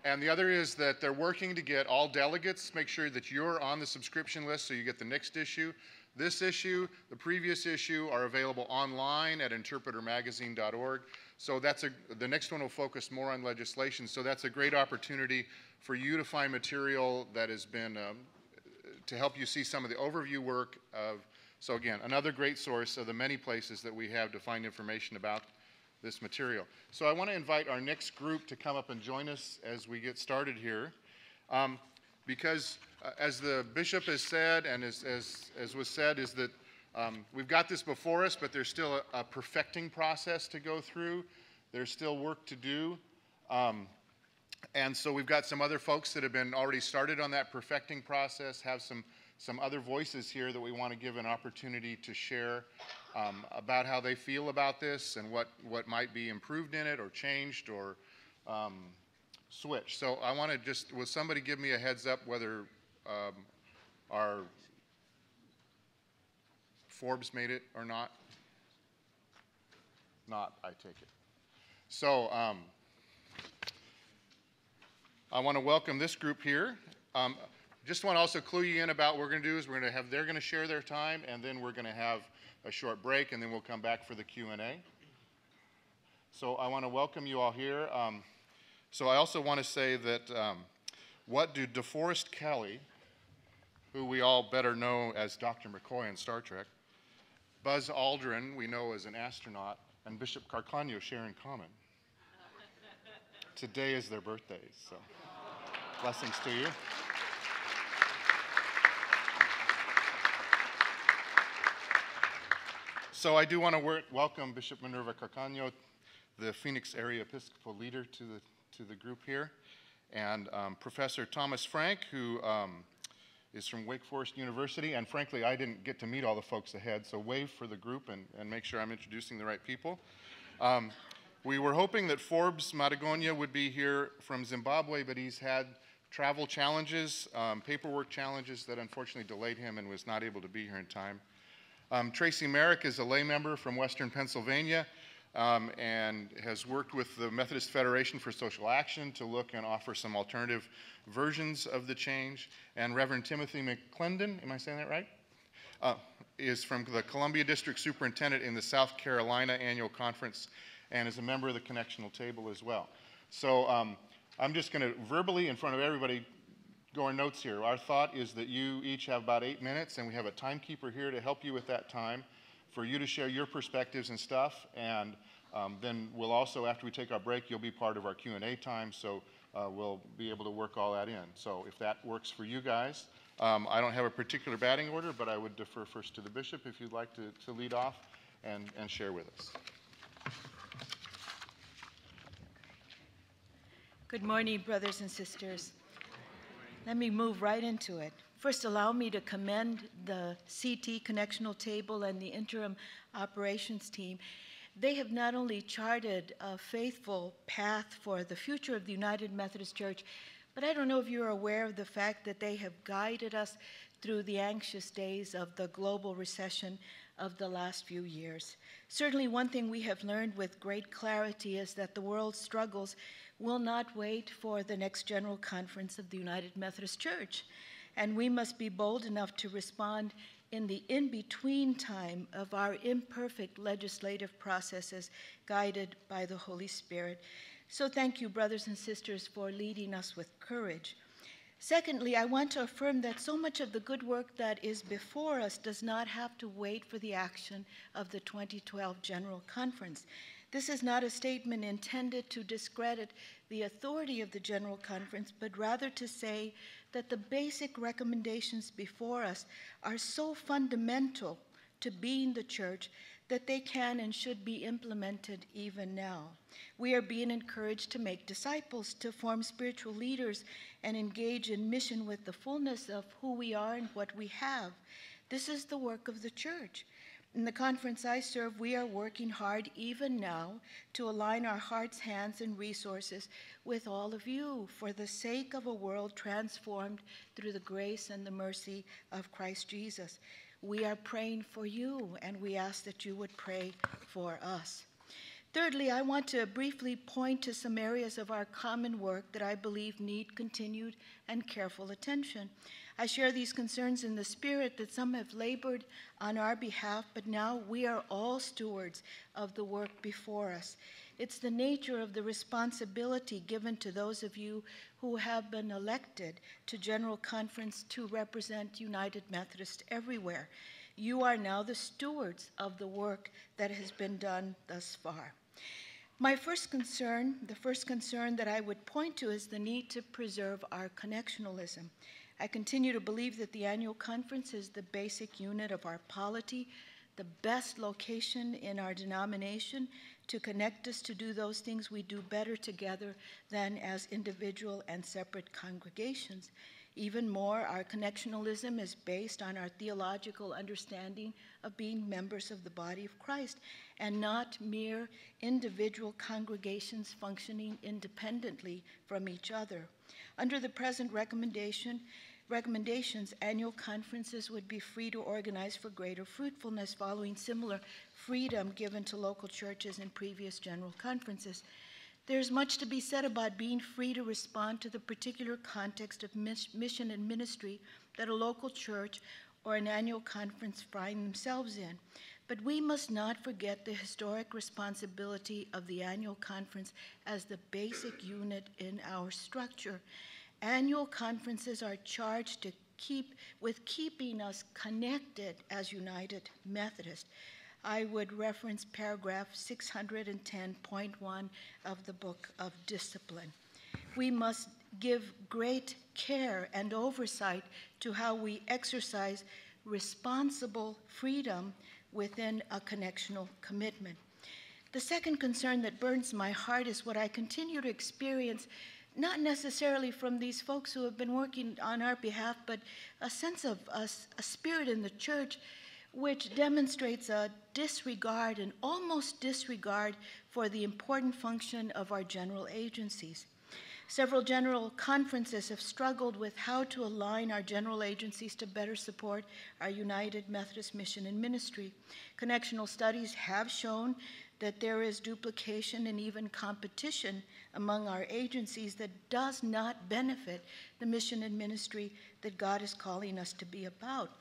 And the other is that they're working to get all delegates, make sure that you're on the subscription list so you get the next issue. This issue, the previous issue are available online at interpretermagazine.org. So the next one will focus more on legislation. So that's a great opportunity for you to find material that has been, to help you see some of the overview work of. So again, another great source of the many places that we have to find information about this material. So I want to invite our next group to come up and join us as we get started here. Because as the bishop has said, and as was said, is that we've got this before us, but there's still a perfecting process to go through. There's still work to do. And so we've got some other folks that have been already started on that perfecting process, have some other voices here that we want to give an opportunity to share about how they feel about this and what might be improved in it or changed or switched. So I want to just, will somebody give me a heads up whether our Forbes made it or not? Not, I take it. So I want to welcome this group here. Just want to also clue you in about what we're going to do is they're going to share their time, and then we're going to have a short break, and then we'll come back for the Q&A. So I want to welcome you all here. So I also want to say that what do DeForest Kelley, who we all better know as Dr. McCoy in Star Trek, Buzz Aldrin, we know as an astronaut, and Bishop Carcagno share in common? Today is their birthdays, so blessings to you. So I do want to welcome Bishop Minerva Carcagno, the Phoenix area Episcopal leader, to the group here, and Professor Thomas Frank, who is from Wake Forest University. And frankly, I didn't get to meet all the folks ahead, so wave for the group and make sure I'm introducing the right people. We were hoping that Forbes Matagonia would be here from Zimbabwe, but he's had travel challenges, paperwork challenges that unfortunately delayed him and was not able to be here in time. Tracy Merrick is a lay member from Western Pennsylvania and has worked with the Methodist Federation for Social Action to look and offer some alternative versions of the change. And Reverend Timothy McClendon, am I saying that right? Is from the Columbia District Superintendent in the South Carolina Annual Conference and is a member of the Connectional table as well. So I'm just going to verbally in front of everybody go our notes here. Our thought is that you each have about 8 minutes, and we have a timekeeper here to help you with that time for you to share your perspectives and stuff. And then we'll also, after we take our break, you'll be part of our Q&A time, so we'll be able to work all that in. So if that works for you guys, I don't have a particular batting order, but I would defer first to the bishop if you'd like to lead off and share with us. Good morning, brothers and sisters. Let me move right into it. First, allow me to commend the CT Connectional table and the Interim operations team. They have not only charted a faithful path for the future of the United Methodist Church, but I don't know if you're aware of the fact that they have guided us through the anxious days of the global recession of the last few years. Certainly, one thing we have learned with great clarity is that the world's struggles will not wait for the next General Conference of the United Methodist Church. And we must be bold enough to respond in the in-between time of our imperfect legislative processes guided by the Holy Spirit. So thank you, brothers and sisters, for leading us with courage. Secondly, I want to affirm that so much of the good work that is before us does not have to wait for the action of the 2012 General Conference. This is not a statement intended to discredit the authority of the General Conference, but rather to say that the basic recommendations before us are so fundamental to being the church that they can and should be implemented even now. We are being encouraged to make disciples, to form spiritual leaders, and engage in mission with the fullness of who we are and what we have. This is the work of the church. In the conference I serve, we are working hard even now to align our hearts, hands, and resources with all of you for the sake of a world transformed through the grace and the mercy of Christ Jesus. We are praying for you, and we ask that you would pray for us. Thirdly, I want to briefly point to some areas of our common work that I believe need continued and careful attention. I share these concerns in the spirit that some have labored on our behalf, but now we are all stewards of the work before us. It's the nature of the responsibility given to those of you who have been elected to General Conference to represent United Methodist everywhere. You are now the stewards of the work that has been done thus far. The first concern that I would point to is the need to preserve our connectionalism. I continue to believe that the annual conference is the basic unit of our polity, the best location in our denomination to connect us to do those things we do better together than as individual and separate congregations. Even more, our connectionalism is based on our theological understanding of being members of the body of Christ and not mere individual congregations functioning independently from each other. Under the present recommendations, annual conferences would be free to organize for greater fruitfulness, following similar freedom given to local churches in previous general conferences. There's much to be said about being free to respond to the particular context of mission and ministry that a local church or an annual conference find themselves in. But we must not forget the historic responsibility of the annual conference as the basic unit in our structure. Annual conferences are charged to keeping us connected as United Methodist. I would reference paragraph 610.1 of the Book of Discipline. We must give great care and oversight to how we exercise responsible freedom within a connectional commitment. The second concern that burns my heart is what I continue to experience, not necessarily from these folks who have been working on our behalf, but a sense of a spirit in the church which demonstrates a disregard, an almost disregard, for the important function of our general agencies. Several general conferences have struggled with how to align our general agencies to better support our United Methodist mission and ministry. Connectional studies have shown that there is duplication and even competition among our agencies that does not benefit the mission and ministry that God is calling us to be about.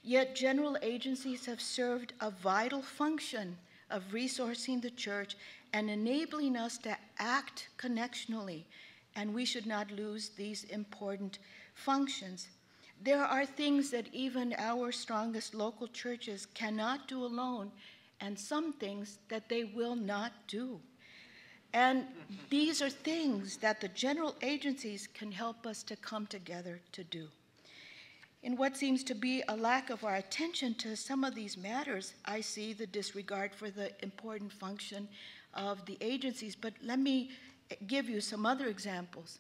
Yet general agencies have served a vital function of resourcing the church and enabling us to act connectionally, and we should not lose these important functions. There are things that even our strongest local churches cannot do alone, and some things that they will not do. And these are things that the general agencies can help us to come together to do. In what seems to be a lack of our attention to some of these matters, I see the disregard for the important function of the agencies. But let me give you some other examples.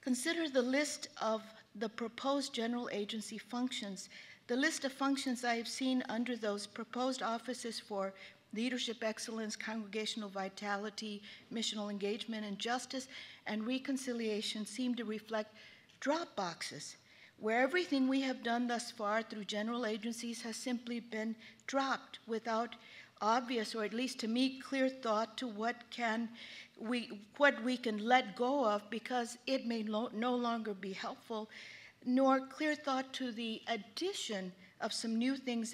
Consider the list of the proposed general agency functions. The list of functions I have seen under those proposed offices for leadership excellence, congregational vitality, missional engagement, and justice and reconciliation seem to reflect drop boxes, where everything we have done thus far through general agencies has simply been dropped without obvious, or at least to me, clear thought to what we can let go of because it may no longer be helpful, nor clear thought to the addition of some new things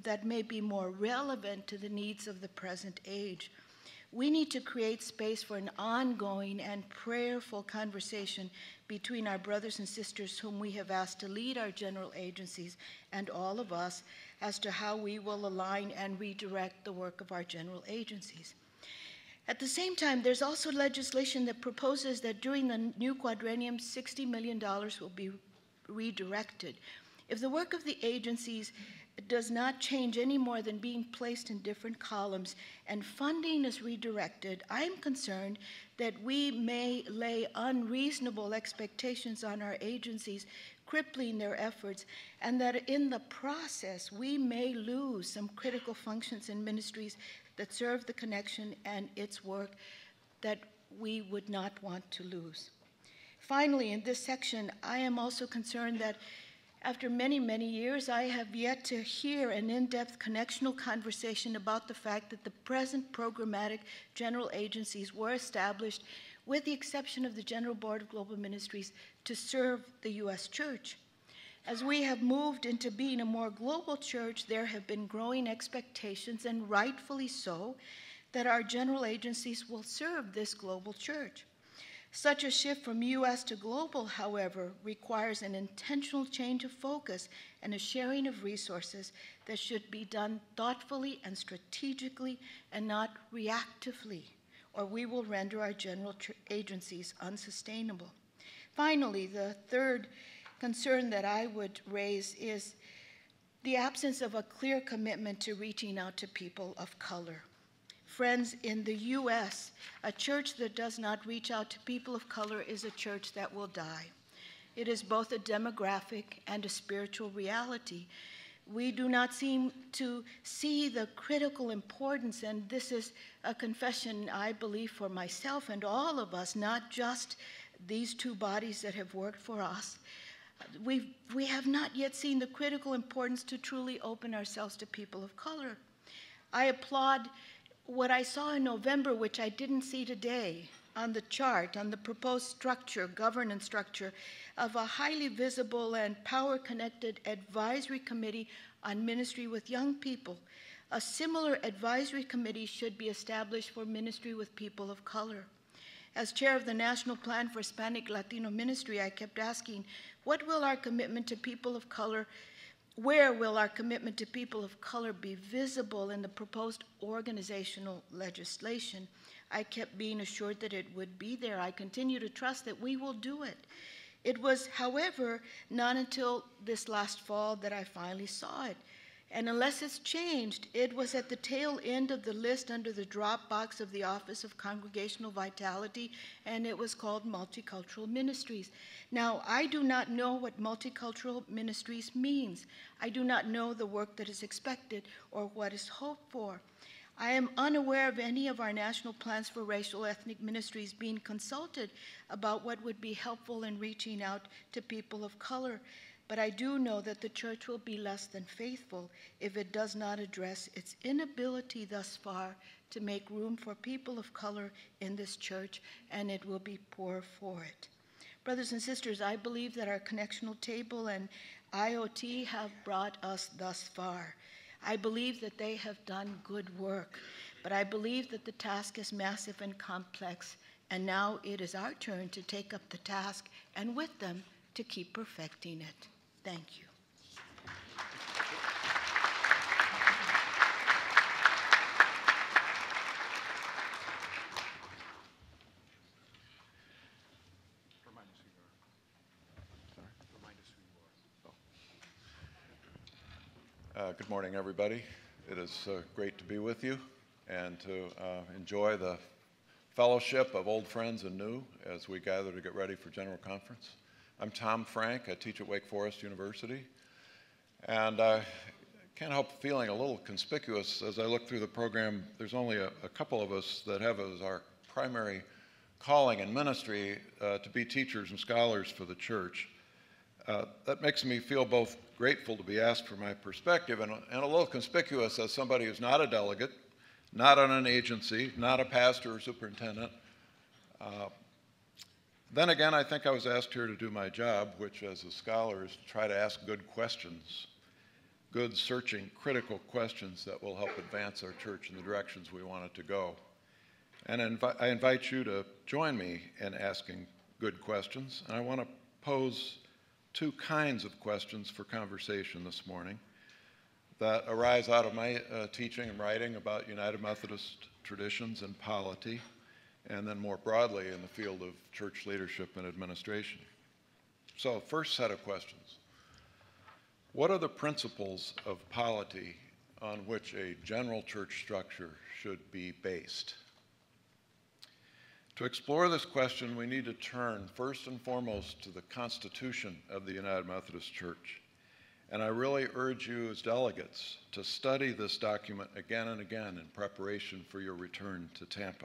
that may be more relevant to the needs of the present age. We need to create space for an ongoing and prayerful conversation between our brothers and sisters whom we have asked to lead our general agencies and all of us as to how we will align and redirect the work of our general agencies. At the same time, there's also legislation that proposes that during the new quadrennium, $60 million will be redirected. If the work of the agencies does not change any more than being placed in different columns and funding is redirected, I'm concerned that we may lay unreasonable expectations on our agencies, crippling their efforts, and that in the process we may lose some critical functions in ministries that serve the Connection and its work that we would not want to lose. Finally, in this section, I am also concerned that after many, many years, I have yet to hear an in-depth connectional conversation about the fact that the present programmatic general agencies were established, with the exception of the General Board of Global Ministries, to serve the U.S. Church. As we have moved into being a more global church, there have been growing expectations, and rightfully so, that our general agencies will serve this global church. Such a shift from U.S. to global, however, requires an intentional change of focus and a sharing of resources that should be done thoughtfully and strategically and not reactively, or we will render our general agencies unsustainable. Finally, the third concern that I would raise is the absence of a clear commitment to reaching out to people of color. Friends, in the U.S., a church that does not reach out to people of color is a church that will die. It is both a demographic and a spiritual reality. We do not seem to see the critical importance, and this is a confession, I believe, for myself and all of us, not just these two bodies that have worked for us. We have not yet seen the critical importance to truly open ourselves to people of color. I applaud what I saw in November, which I didn't see today, on the chart, on the proposed structure, governance structure, of a highly visible and power-connected advisory committee on ministry with young people. A similar advisory committee should be established for ministry with people of color. As chair of the National Plan for Hispanic Latino Ministry, I kept asking, what will our commitment to people of color Where will our commitment to people of color be visible in the proposed organizational legislation? I kept being assured that it would be there. I continue to trust that we will do it. It was, however, not until this last fall that I finally saw it. And unless it's changed, it was at the tail end of the list under the drop box of the Office of Congregational Vitality, and it was called Multicultural Ministries. Now, I do not know what multicultural ministries means. I do not know the work that is expected or what is hoped for. I am unaware of any of our national plans for racial ethnic ministries being consulted about what would be helpful in reaching out to people of color. But I do know that the church will be less than faithful if it does not address its inability thus far to make room for people of color in this church, and it will be poor for it. Brothers and sisters, I believe that our connectional table and IoT have brought us thus far. I believe that they have done good work, but I believe that the task is massive and complex, and now it is our turn to take up the task and with them to keep perfecting it. Thank you. Good morning, everybody. It is great to be with you and to enjoy the fellowship of old friends and new as we gather to get ready for General Conference. I'm Tom Frank. I teach at Wake Forest University. And I can't help feeling a little conspicuous as I look through the program. There's only a couple of us that have as our primary calling and ministry to be teachers and scholars for the church. That makes me feel both grateful to be asked for my perspective and a little conspicuous as somebody who's not a delegate, not on an agency, not a pastor or superintendent. Then again, I think I was asked here to do my job, which as a scholar is to try to ask good questions, good searching, critical questions that will help advance our church in the directions we want it to go. And I invite you to join me in asking good questions. And I want to pose two kinds of questions for conversation this morning that arise out of my teaching and writing about United Methodist traditions and polity, and then more broadly in the field of church leadership and administration. So, first set of questions. What are the principles of polity on which a general church structure should be based? To explore this question, we need to turn first and foremost to the Constitution of the United Methodist Church. And I really urge you as delegates to study this document again and again in preparation for your return to Tampa.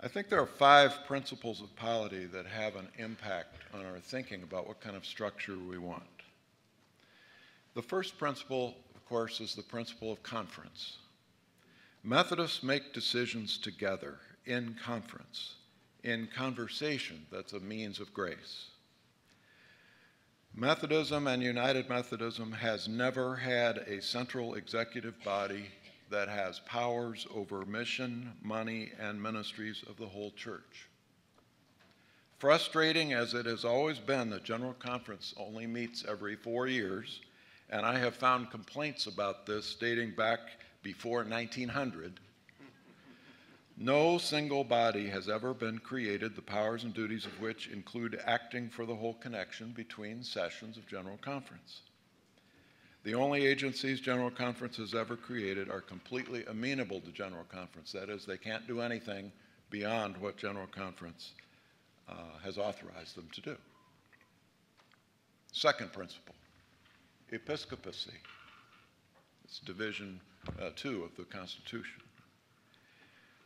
I think there are 5 principles of polity that have an impact on our thinking about what kind of structure we want. The first principle, of course, is the principle of conference. Methodists make decisions together in conference, in conversation that's a means of grace. Methodism and United Methodism has never had a central executive body that has powers over mission, money, and ministries of the whole church. Frustrating as it has always been that General Conference only meets every 4 years, and I have found complaints about this dating back before 1900, no single body has ever been created, the powers and duties of which include acting for the whole connection between sessions of General Conference. The only agencies General Conference has ever created are completely amenable to General Conference. That is, they can't do anything beyond what General Conference has authorized them to do. Second principle, episcopacy. It's division 2 of the Constitution.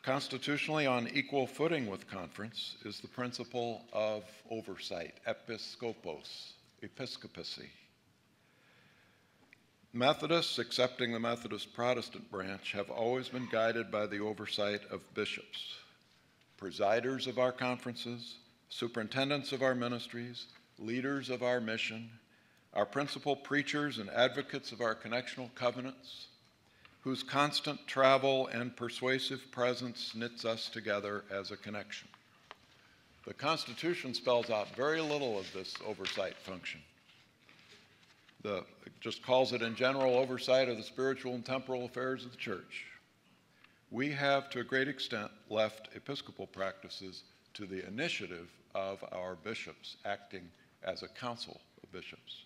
Constitutionally on equal footing with conference is the principle of oversight, episkopos, episcopacy. Methodists, excepting the Methodist Protestant branch, have always been guided by the oversight of bishops, presiders of our conferences, superintendents of our ministries, leaders of our mission, our principal preachers and advocates of our connectional covenants, whose constant travel and persuasive presence knits us together as a connection. The Constitution spells out very little of this oversight function. It just calls it in general oversight of the spiritual and temporal affairs of the church. We have, to a great extent, left Episcopal practices to the initiative of our bishops, acting as a council of bishops.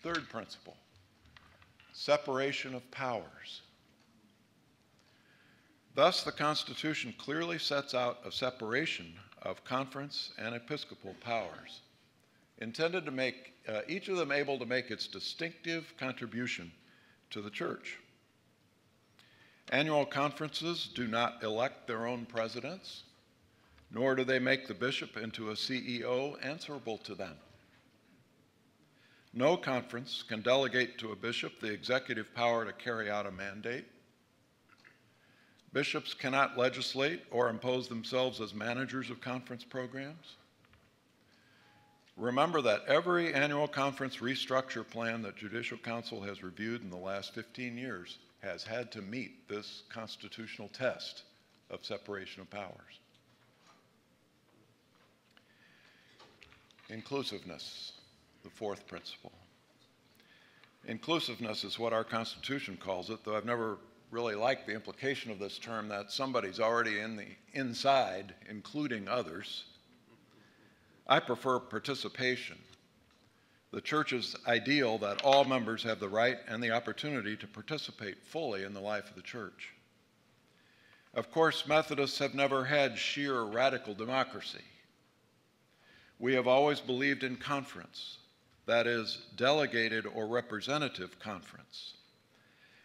Third principle, separation of powers. Thus, the Constitution clearly sets out a separation of conference and episcopal powers, intended to make each of them able to make its distinctive contribution to the church. Annual conferences do not elect their own presidents, nor do they make the bishop into a CEO answerable to them. No conference can delegate to a bishop the executive power to carry out a mandate. Bishops cannot legislate or impose themselves as managers of conference programs. Remember that every annual conference restructure plan that Judicial Council has reviewed in the last 15 years has had to meet this constitutional test of separation of powers. Inclusiveness, the fourth principle. Inclusiveness is what our Constitution calls it, though I've never really liked the implication of this term that somebody's already in the inside, including others. I prefer participation. the church's ideal that all members have the right and the opportunity to participate fully in the life of the church. Of course, Methodists have never had sheer radical democracy. We have always believed in conference, that is, delegated or representative conference,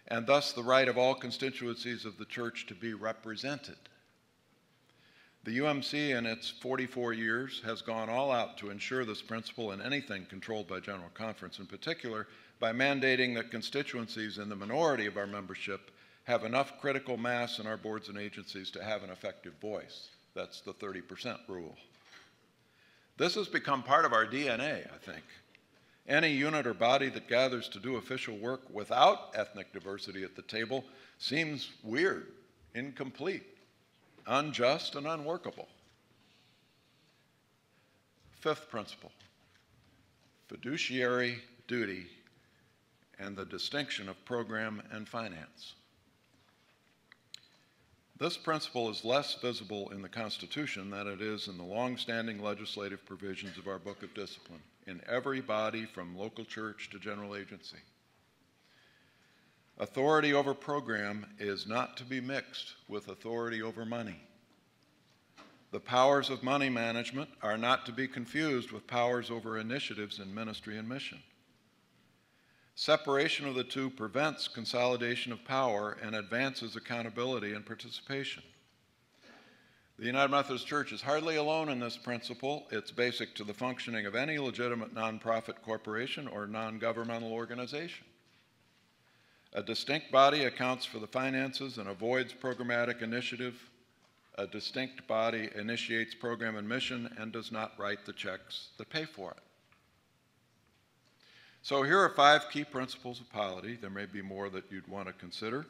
and thus the right of all constituencies of the church to be represented. The UMC in its 44 years has gone all out to ensure this principle in anything controlled by General Conference, in particular by mandating that constituencies in the minority of our membership have enough critical mass in our boards and agencies to have an effective voice. That's the 30% rule. This has become part of our DNA, I think. Any unit or body that gathers to do official work without ethnic diversity at the table seems weird, incomplete, unjust, and unworkable. Fifth principle, fiduciary duty and the distinction of program and finance. This principle is less visible in the Constitution than it is in the long-standing legislative provisions of our Book of Discipline, in every body from local church to general agency. Authority over program is not to be mixed with authority over money. The powers of money management are not to be confused with powers over initiatives in ministry and mission. Separation of the two prevents consolidation of power and advances accountability and participation. The United Methodist Church is hardly alone in this principle. It's basic to the functioning of any legitimate nonprofit corporation or non-governmental organization. A distinct body accounts for the finances and avoids programmatic initiative. A distinct body initiates program and mission and does not write the checks that pay for it. So here are 5 key principles of polity. There may be more that you'd want to consider.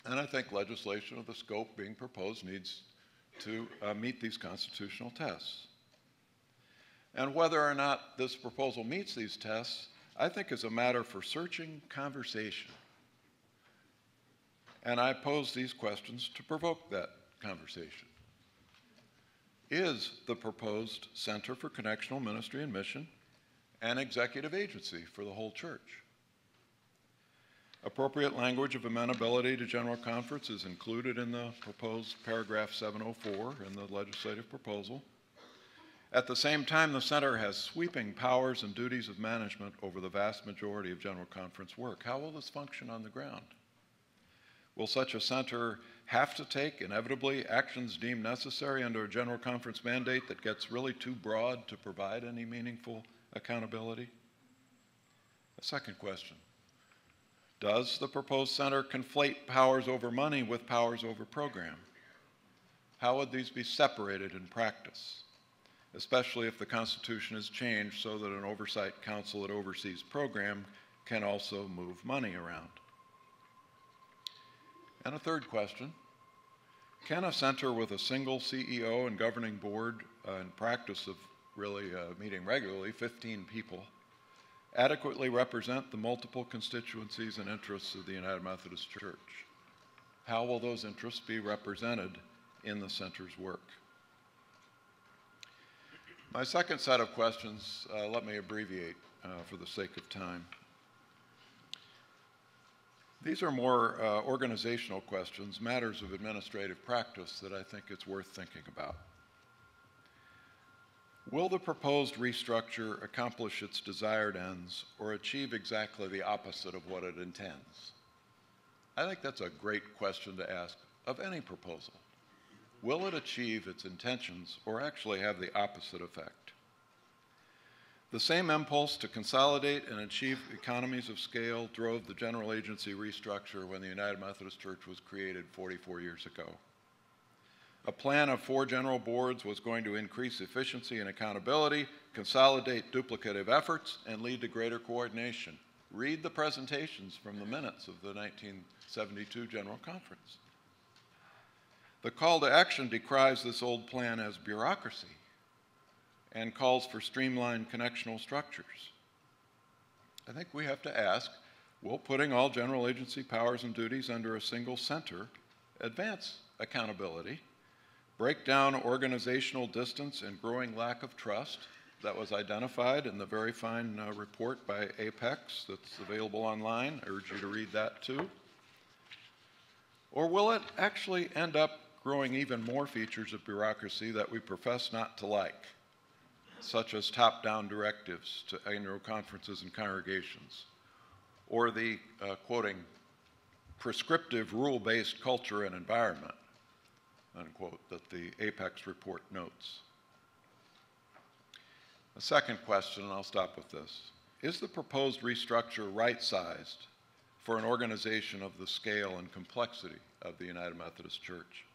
And I think legislation of the scope being proposed needs to meet these constitutional tests. And whether or not this proposal meets these tests, I think is a matter for searching conversation. And I pose these questions to provoke that conversation. Is the proposed Center for Connectional Ministry and Mission an executive agency for the whole church? Appropriate language of amenability to General Conference is included in the proposed paragraph 704 in the legislative proposal. At the same time, the Center has sweeping powers and duties of management over the vast majority of General Conference work. How will this function on the ground? Will such a center have to take, inevitably, actions deemed necessary under a General Conference mandate that gets really too broad to provide any meaningful accountability? A second question. Does the proposed center conflate powers over money with powers over program? How would these be separated in practice, especially if the Constitution is changed so that an oversight council that oversees program can also move money around? And a third question. Can a center with a single CEO and governing board in practice of really meeting regularly, 15 people, adequately represent the multiple constituencies and interests of the United Methodist Church? How will those interests be represented in the center's work? My second set of questions, let me abbreviate for the sake of time. These are more organizational questions, matters of administrative practice that I think it's worth thinking about. Will the proposed restructure accomplish its desired ends or achieve exactly the opposite of what it intends? I think that's a great question to ask of any proposal. Will it achieve its intentions or actually have the opposite effect? The same impulse to consolidate and achieve economies of scale drove the general agency restructure when the United Methodist Church was created 44 years ago. A plan of 4 general boards was going to increase efficiency and accountability, consolidate duplicative efforts, and lead to greater coordination. Read the presentations from the minutes of the 1972 General Conference. The call to action decries this old plan as bureaucracy and calls for streamlined connectional structures. I think we have to ask, will putting all general agency powers and duties under a single center advance accountability, break down organizational distance and growing lack of trust, that was identified in the very fine report by Apex that's available online? I urge you to read that too. Or will it actually end up growing even more features of bureaucracy that we profess not to like, such as top-down directives to annual conferences and congregations, or the, quoting, prescriptive rule-based culture and environment, unquote, that the Apex report notes? The second question, and I'll stop with this, is the proposed restructure right-sized for an organization of the scale and complexity of the United Methodist Church?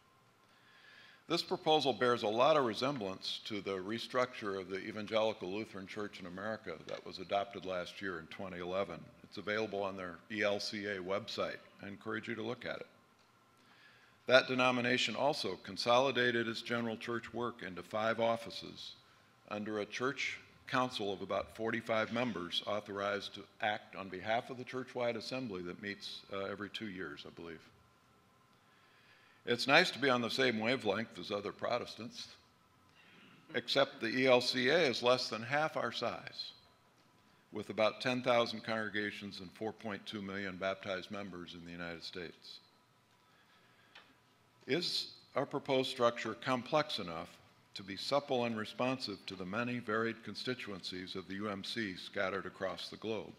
This proposal bears a lot of resemblance to the restructure of the Evangelical Lutheran Church in America that was adopted last year in 2011. It's available on their ELCA website. I encourage you to look at it. That denomination also consolidated its general church work into 5 offices under a church council of about 45 members authorized to act on behalf of the churchwide assembly that meets every 2 years, I believe. It's nice to be on the same wavelength as other Protestants, except the ELCA is less than half our size, with about 10,000 congregations and 4.2 million baptized members in the United States. Is our proposed structure complex enough to be supple and responsive to the many varied constituencies of the UMC scattered across the globe?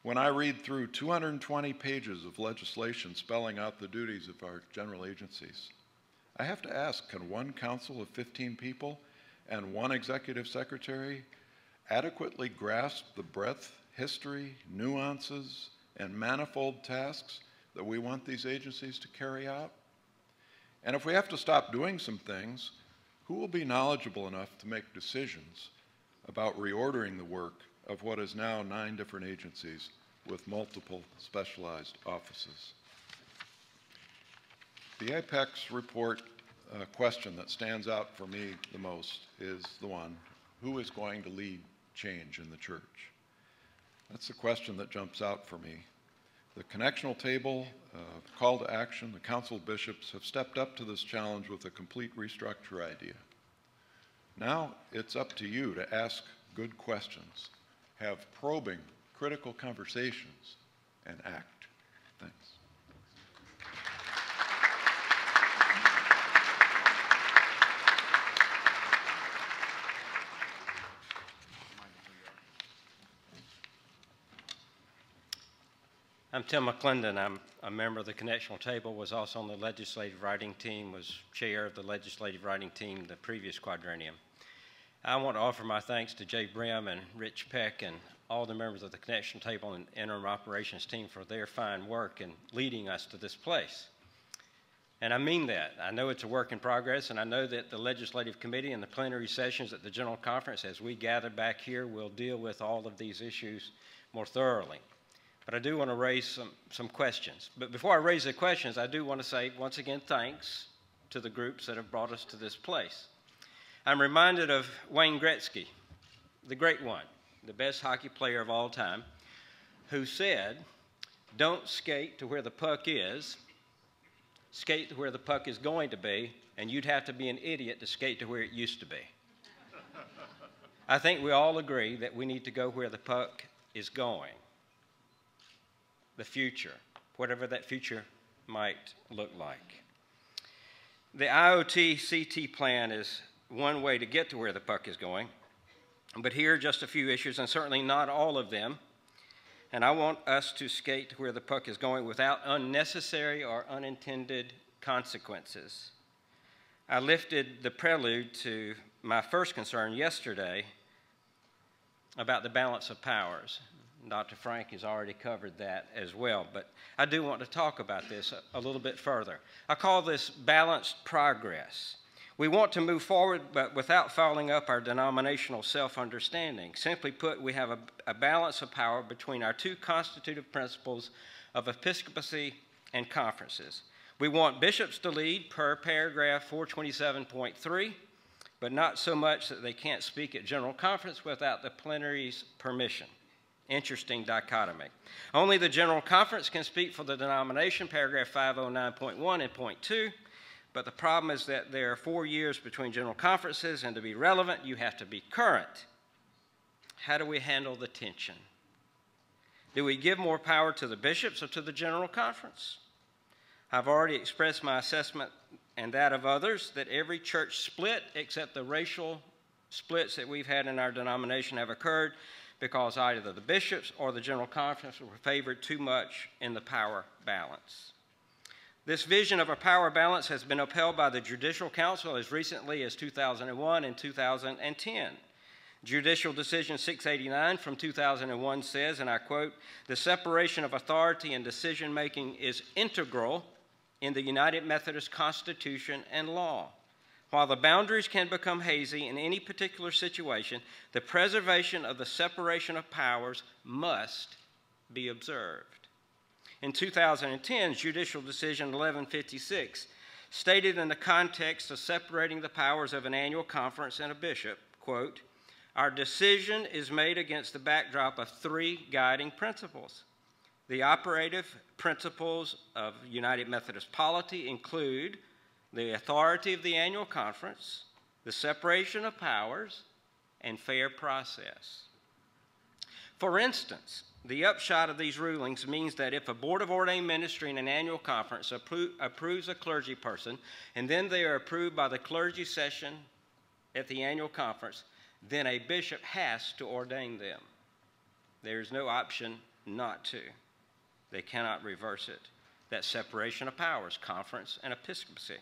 When I read through 220 pages of legislation spelling out the duties of our general agencies, I have to ask, can one council of 15 people and one executive secretary adequately grasp the breadth, history, nuances, and manifold tasks that we want these agencies to carry out? And if we have to stop doing some things, who will be knowledgeable enough to make decisions about reordering the work of what is now 9 different agencies with multiple specialized offices? The Apex report question that stands out for me the most is the one, who is going to lead change in the church? That's the question that jumps out for me. The Connectional table, call to action, the Council of Bishops have stepped up to this challenge with a complete restructure idea. Now it's up to you to ask good questions, have probing, critical conversations, and act. Thanks. I'm Tim McClendon. I'm a member of the Connectional table, was also on the legislative writing team, was chair of the legislative writing team the previous quadrennium. I want to offer my thanks to Jay Brim and Rich Peck and all the members of the Connectional table and Interim operations team for their fine work in leading us to this place. And I mean that. I know it's a work in progress, and I know that the legislative committee and the plenary sessions at the General Conference, as we gather back here, will deal with all of these issues more thoroughly. But I do want to raise some questions. But before I raise the questions, I do want to say, once again, thanks to the groups that have brought us to this place. I'm reminded of Wayne Gretzky, the great one, the best hockey player of all time, who said, don't skate to where the puck is, skate to where the puck is going to be, and you'd have to be an idiot to skate to where it used to be. I think we all agree that we need to go where the puck is going. The future, whatever that future might look like. The IoT-CT plan is one way to get to where the puck is going, but here are just a few issues, and certainly not all of them, and I want us to skate to where the puck is going without unnecessary or unintended consequences. I lifted the prelude to my first concern yesterday about the balance of powers. Dr. Frank has already covered that as well, but I do want to talk about this a little bit further. I call this balanced progress. We want to move forward, but without fouling up our denominational self-understanding. Simply put, we have a balance of power between our 2 constitutive principles of episcopacy and conferences. We want bishops to lead per paragraph 427.3, but not so much that they can't speak at General Conference without the plenary's permission. Interesting dichotomy. Only the General Conference can speak for the denomination, paragraph 509.1 and point 2, But the problem is that there are 4 years between general conferences, and to be relevant, you have to be current. How do we handle the tension? Do we give more power to the bishops or to the general conference? I've already expressed my assessment and that of others that every church split, except the racial splits that we've had in our denomination, have occurred because either the bishops or the general conference were favored too much in the power balance. This vision of a power balance has been upheld by the Judicial Council as recently as 2001 and 2010. Judicial Decision 689 from 2001 says, and I quote, "The separation of authority and decision-making is integral in the United Methodist Constitution and law. While the boundaries can become hazy in any particular situation, the preservation of the separation of powers must be observed." In 2010, Judicial Decision 1156 stated in the context of separating the powers of an annual conference and a bishop, quote, "Our decision is made against the backdrop of 3 guiding principles. The operative principles of United Methodist polity include the authority of the annual conference, the separation of powers, and fair process." For instance, the upshot of these rulings means that if a Board of Ordained Ministry in an annual conference approves a clergy person, and then they are approved by the clergy session at the annual conference, then a bishop has to ordain them. There is no option not to. They cannot reverse it. That separation of powers, conference and episcopacy.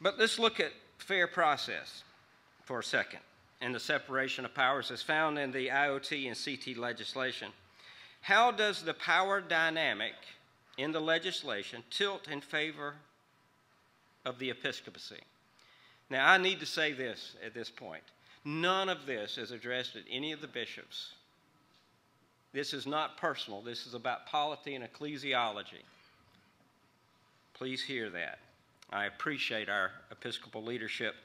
But let's look at fair process for a second. And the separation of powers is found in the IOT and CT legislation. How does the power dynamic in the legislation tilt in favor of the episcopacy? Now, I need to say this at this point. None of this is addressed at any of the bishops. This is not personal. This is about polity and ecclesiology. Please hear that. I appreciate our Episcopal leadership.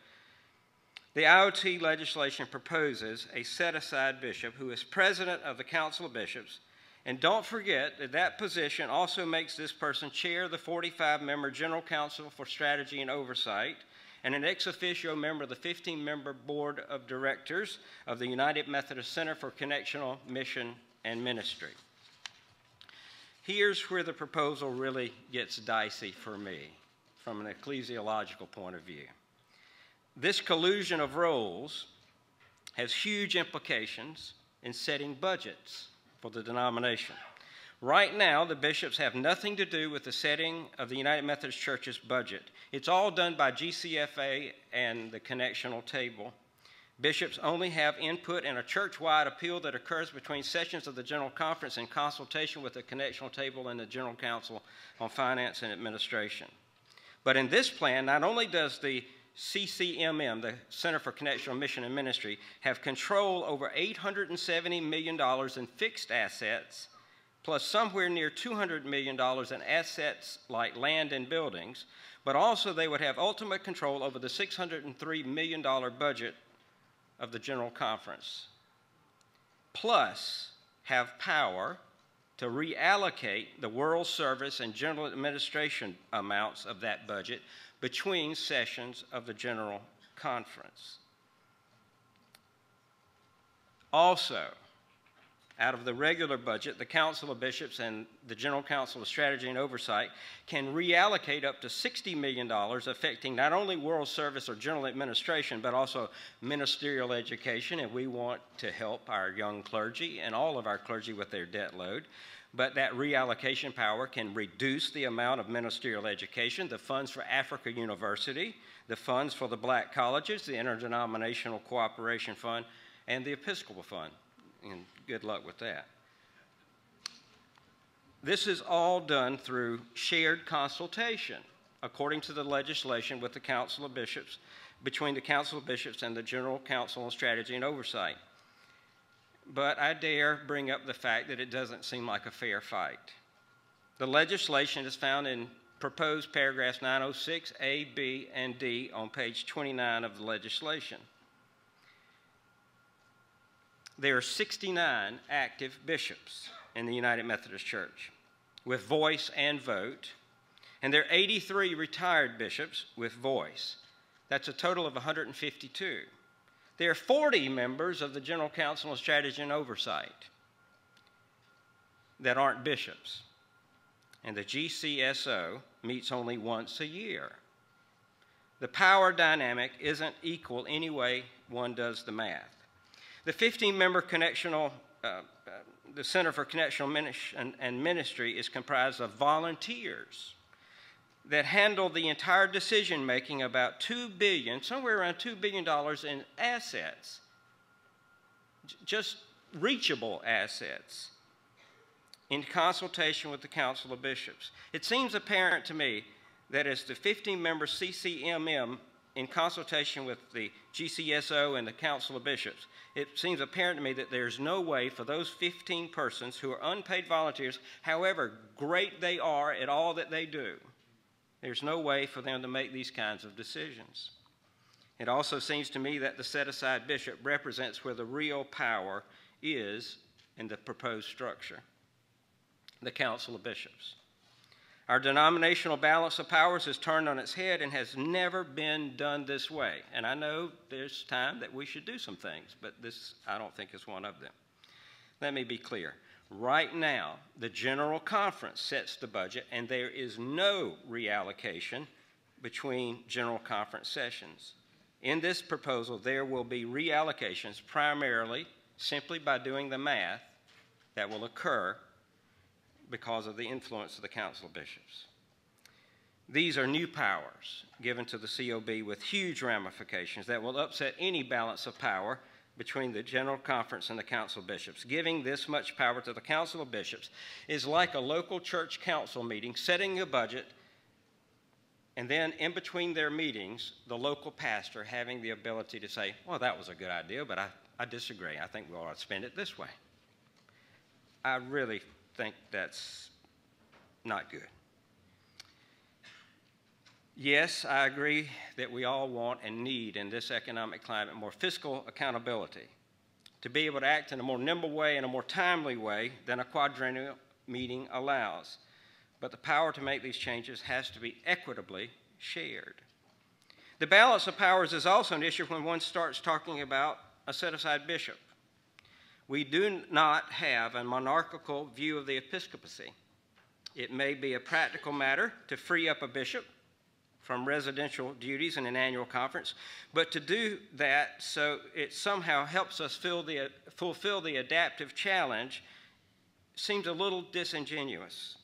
The IOT legislation proposes a set-aside bishop who is president of the Council of Bishops, and don't forget that that position also makes this person chair of the 45-member General Council for Strategy and Oversight, and an ex officio member of the 15-member Board of Directors of the United Methodist Center for Connectional Mission and Ministry. Here's where the proposal really gets dicey for me from an ecclesiological point of view. This collusion of roles has huge implications in setting budgets for the denomination. Right now, the bishops have nothing to do with the setting of the United Methodist Church's budget. It's all done by GCFA and the Connectional table. Bishops only have input in a church-wide appeal that occurs between sessions of the General Conference in consultation with the Connectional table and the General Council on Finance and Administration. But in this plan, not only does the CCMM, the Center for Connectional Mission and Ministry, have control over $870 million in fixed assets, plus somewhere near $200 million in assets like land and buildings, but also they would have ultimate control over the $603 million budget of the General Conference, plus have power to reallocate the World Service and General Administration amounts of that budget between sessions of the General Conference. Also, out of the regular budget, the Council of Bishops and the General Council of Strategy and Oversight can reallocate up to $60 million, affecting not only World Service or General Administration, but also ministerial education, and we want to help our young clergy and all of our clergy with their debt load. But that reallocation power can reduce the amount of ministerial education, the funds for Africa University, the funds for the black colleges, the Interdenominational Cooperation Fund, and the Episcopal Fund. And good luck with that. This is all done through shared consultation, according to the legislation with the Council of Bishops, between the Council of Bishops and the General Council on Strategy and Oversight. But I dare bring up the fact that it doesn't seem like a fair fight. The legislation is found in proposed paragraphs 906, A, B, and D on page 29 of the legislation. There are 69 active bishops in the United Methodist Church with voice and vote, And there are 83 retired bishops with voice. That's a total of 152. There are 40 members of the General Council on Strategy and Oversight that aren't bishops. And the GCSO meets only once a year. The power dynamic isn't equal any way one does the math. The 15-member Connectional, the Center for Connectional and Ministry is comprised of volunteers that handle the entire decision-making about $2 billion, somewhere around $2 billion in assets, just reachable assets, in consultation with the Council of Bishops. It seems apparent to me that as the 15-member CCMM, in consultation with the GCSO and the Council of Bishops, it seems apparent to me that there's no way for those 15 persons who are unpaid volunteers, however great they are at all that they do, there's no way for them to make these kinds of decisions. It also seems to me that the set-aside bishop represents where the real power is in the proposed structure, the Council of Bishops. Our denominational balance of powers is turned on its head and has never been done this way. And I know there's time that we should do some things, but this, I don't think, is one of them. Let me be clear. Right now, the General Conference sets the budget, and there is no reallocation between General Conference sessions. In this proposal, there will be reallocations primarily simply by doing the math that will occur because of the influence of the Council of Bishops. These are new powers given to the COB with huge ramifications that will upset any balance of power between the General Conference and the Council of Bishops. Giving this much power to the Council of Bishops is like a local church council meeting setting a budget, and then in between their meetings, the local pastor having the ability to say, well, that was a good idea, but I disagree. I think we ought to spend it this way. I really think that's not good. Yes, I agree that we all want and need in this economic climate more fiscal accountability, to be able to act in a more nimble way and a more timely way than a quadrennial meeting allows. But the power to make these changes has to be equitably shared. The balance of powers is also an issue when one starts talking about a set-aside bishop. We do not have a monarchical view of the episcopacy. It may be a practical matter to free up a bishop from residential duties in an annual conference, but to do that so it somehow helps us fulfill the adaptive challenge seems a little disingenuous.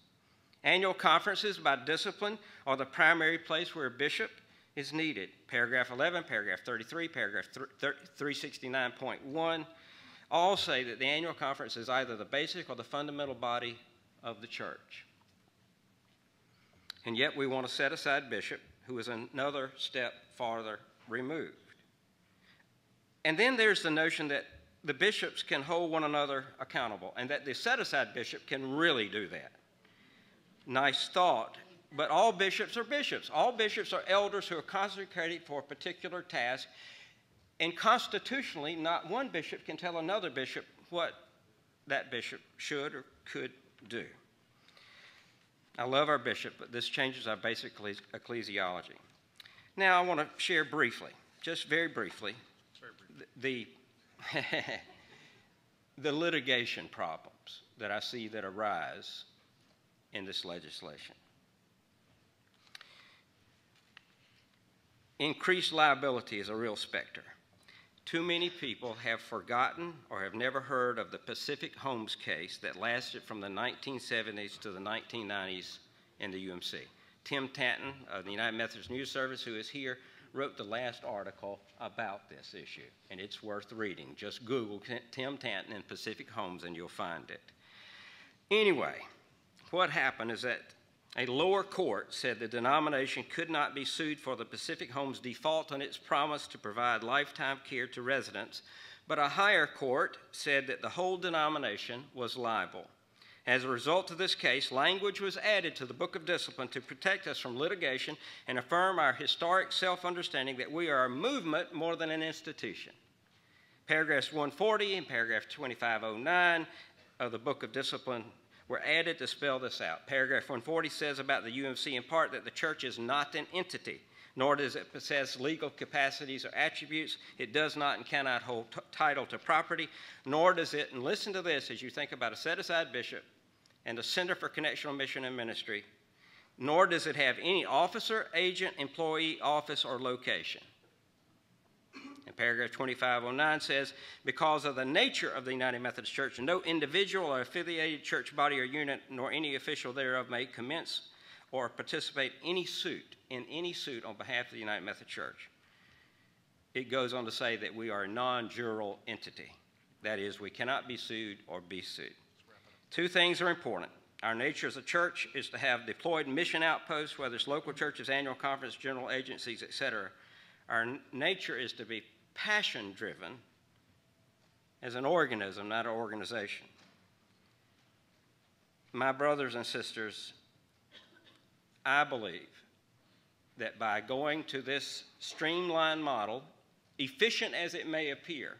Annual conferences by discipline are the primary place where a bishop is needed. Paragraph 11, paragraph 33, paragraph 369.1 all say that the annual conference is either the basic or the fundamental body of the church. And yet we want a set-aside bishop who is another step farther removed. And then there's the notion that the bishops can hold one another accountable and that the set-aside bishop can really do that. Nice thought, but all bishops are bishops. All bishops are elders who are consecrated for a particular task, and constitutionally, not one bishop can tell another bishop what that bishop should or could do. I love our bishop, but this changes our basic ecclesiology. Now I want to share briefly, just very briefly, the litigation problems that I see that arise in this legislation. Increased liability is a real specter. Too many people have forgotten or have never heard of the Pacific Homes case that lasted from the 1970s to the 1990s in the UMC. Tim Tanton of the United Methodist News Service, who is here, wrote the last article about this issue, and it's worth reading. Just Google Tim Tanton and Pacific Homes and you'll find it. Anyway, what happened is that a lower court said the denomination could not be sued for the Pacific Homes default on its promise to provide lifetime care to residents, but a higher court said that the whole denomination was liable. As a result of this case, language was added to the Book of Discipline to protect us from litigation and affirm our historic self-understanding that we are a movement more than an institution. Paragraphs 140 and paragraph 2509 of the Book of Discipline were added to spell this out. Paragraph 140 says about the UMC in part that the church is not an entity, nor does it possess legal capacities or attributes. It does not and cannot hold title to property, nor does it, and listen to this as you think about a set-aside bishop and a Center for Connectional Mission and Ministry, nor does it have any officer, agent, employee, office, or location. And paragraph 2509 says, because of the nature of the United Methodist Church, no individual or affiliated church body or unit, nor any official thereof may commence or participate in any suit on behalf of the United Methodist Church. It goes on to say that we are a non-jural entity. That is, we cannot be sued or be sued. Two things are important. Our nature as a church is to have deployed mission outposts, whether it's local churches, annual conference, general agencies, etc. Our nature is to be passion-driven as an organism, not an organization. My brothers and sisters, I believe that by going to this streamlined model, efficient as it may appear,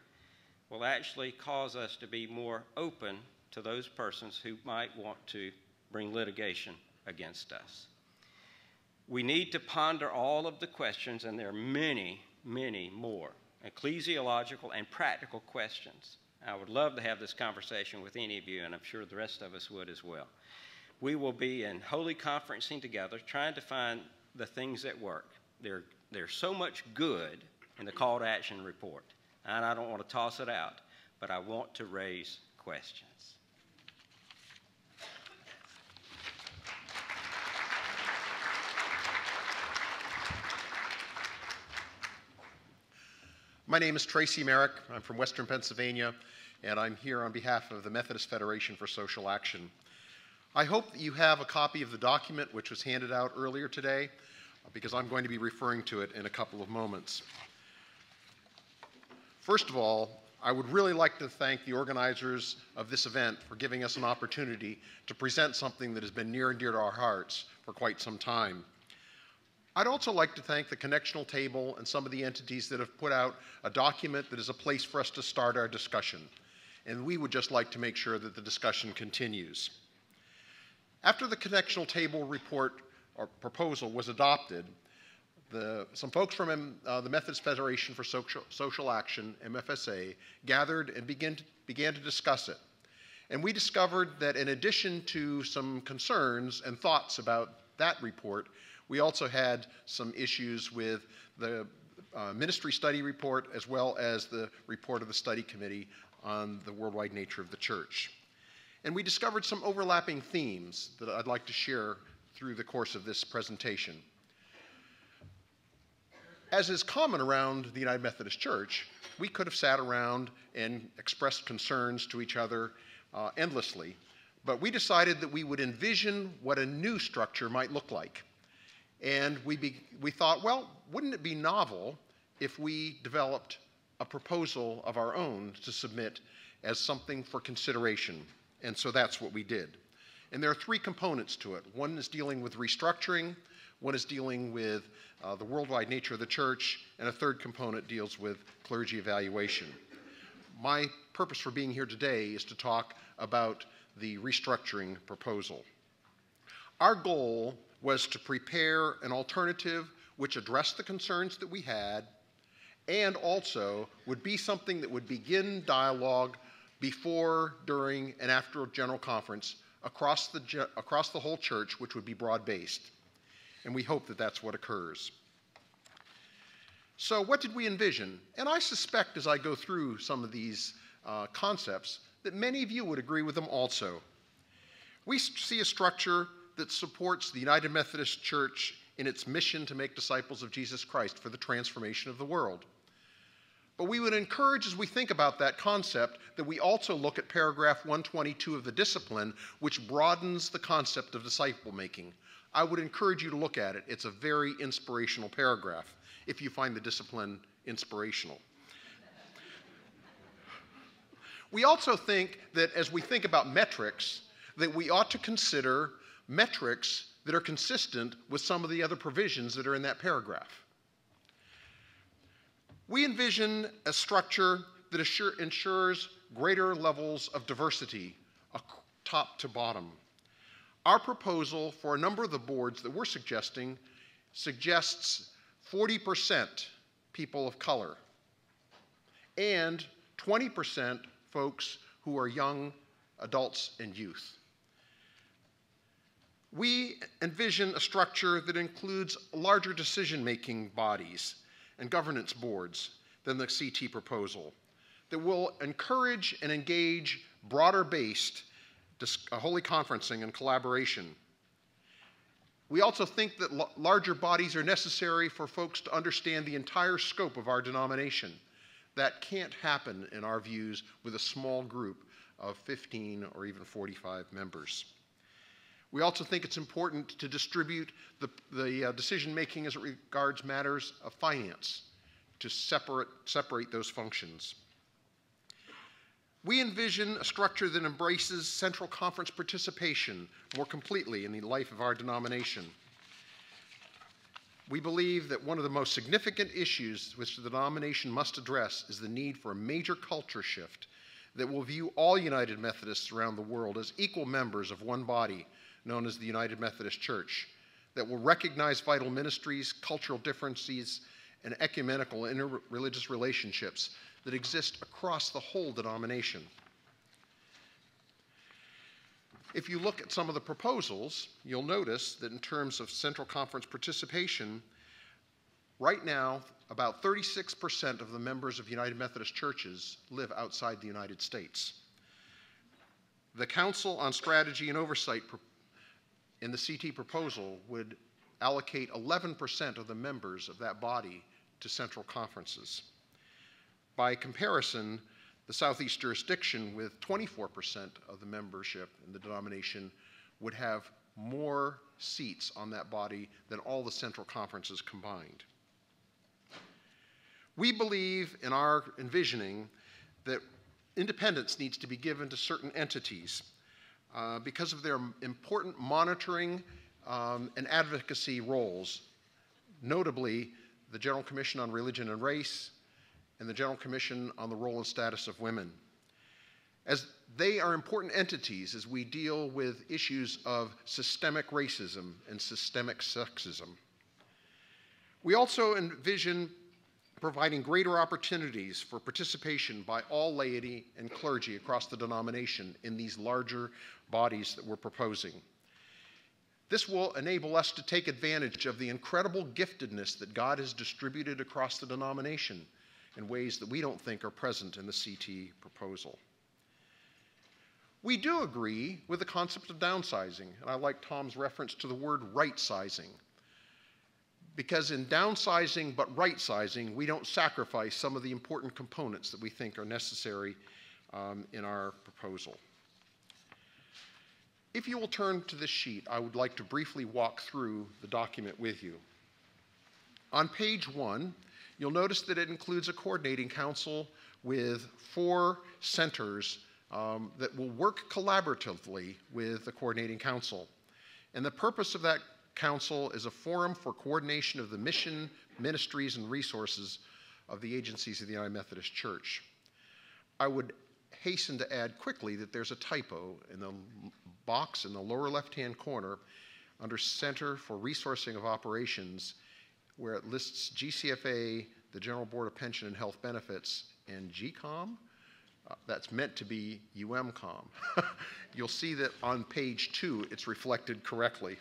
will actually cause us to be more open to those persons who might want to bring litigation against us. We need to ponder all of the questions, and there are many, many more ecclesiological and practical questions. I would love to have this conversation with any of you, and I'm sure the rest of us would as well. We will be in holy conferencing together, trying to find the things that work. There's so much good in the call to action report, and I don't want to toss it out, but I want to raise questions. My name is Tracy Merrick. I'm from Western Pennsylvania, and I'm here on behalf of the Methodist Federation for Social Action. I hope that you have a copy of the document which was handed out earlier today, because I'm going to be referring to it in a couple of moments. First of all, I would really like to thank the organizers of this event for giving us an opportunity to present something that has been near and dear to our hearts for quite some time. I'd also like to thank the Connectional Table and some of the entities that have put out a document that is a place for us to start our discussion. And we would just like to make sure that the discussion continues. After the Connectional Table report or proposal was adopted, some folks from the Methodist Federation for Social Action, MFSA, gathered and began to discuss it. And we discovered that in addition to some concerns and thoughts about that report, we also had some issues with the ministry study report as well as the report of the study committee on the worldwide nature of the church. And we discovered some overlapping themes that I'd like to share through the course of this presentation. As is common around the United Methodist Church, we could have sat around and expressed concerns to each other endlessly, but we decided that we would envision what a new structure might look like. And we thought, well, wouldn't it be novel if we developed a proposal of our own to submit as something for consideration? And so that's what we did. And there are three components to it. One is dealing with restructuring, one is dealing with the worldwide nature of the church, and a third component deals with clergy evaluation. My purpose for being here today is to talk about the restructuring proposal. Our goal was to prepare an alternative which addressed the concerns that we had and also would be something that would begin dialogue before, during, and after a general conference across the whole church, which would be broad-based. And we hope that that's what occurs. So what did we envision? And I suspect as I go through some of these concepts that many of you would agree with them also. We see a structure that supports the United Methodist Church in its mission to make disciples of Jesus Christ for the transformation of the world. But we would encourage, as we think about that concept, that we also look at paragraph 122 of the discipline, which broadens the concept of disciple making. I would encourage you to look at it. It's a very inspirational paragraph, if you find the discipline inspirational. We also think that as we think about metrics, that we ought to consider metrics that are consistent with some of the other provisions that are in that paragraph. We envision a structure that ensures greater levels of diversity top to bottom. Our proposal for a number of the boards that we're suggesting suggests 40% people of color and 20% folks who are young adults and youth. We envision a structure that includes larger decision-making bodies and governance boards than the CT proposal, that will encourage and engage broader-based holy conferencing and collaboration. We also think that larger bodies are necessary for folks to understand the entire scope of our denomination. That can't happen, in our views, with a small group of 15 or even 45 members. We also think it's important to distribute the decision-making as it regards matters of finance, to separate those functions. We envision a structure that embraces central conference participation more completely in the life of our denomination. We believe that one of the most significant issues which the denomination must address is the need for a major culture shift that will view all United Methodists around the world as equal members of one body known as the United Methodist Church, that will recognize vital ministries, cultural differences, and ecumenical interreligious relationships that exist across the whole denomination. If you look at some of the proposals, you'll notice that in terms of central conference participation, right now, about 36% of the members of United Methodist churches live outside the United States. The Council on Strategy and Oversight in the CT proposal would allocate 11% of the members of that body to central conferences. By comparison, the Southeast jurisdiction, with 24% of the membership in the denomination, would have more seats on that body than all the central conferences combined. We believe in our envisioning that independence needs to be given to certain entities because of their important monitoring and advocacy roles, notably the General Commission on Religion and Race and the General Commission on the Role and Status of Women, as they are important entities as we deal with issues of systemic racism and systemic sexism. We also envision providing greater opportunities for participation by all laity and clergy across the denomination in these larger bodies that we're proposing. This will enable us to take advantage of the incredible giftedness that God has distributed across the denomination in ways that we don't think are present in the CT proposal. We do agree with the concept of downsizing, and I like Tom's reference to the word right-sizing, because in downsizing but right-sizing, we don't sacrifice some of the important components that we think are necessary in our proposal. If you will turn to this sheet, I would like to briefly walk through the document with you. On page 1, you'll notice that it includes a coordinating council with 4 centers that will work collaboratively with the coordinating council. And the purpose of that council is a forum for coordination of the mission, ministries, and resources of the agencies of the United Methodist Church. I would hasten to add quickly that there's a typo in the box in the lower left-hand corner under Center for Resourcing of Operations, where it lists GCFA, the General Board of Pension and Health Benefits, and GCOM. That's meant to be UMCOM. You'll see that on page 2, it's reflected correctly.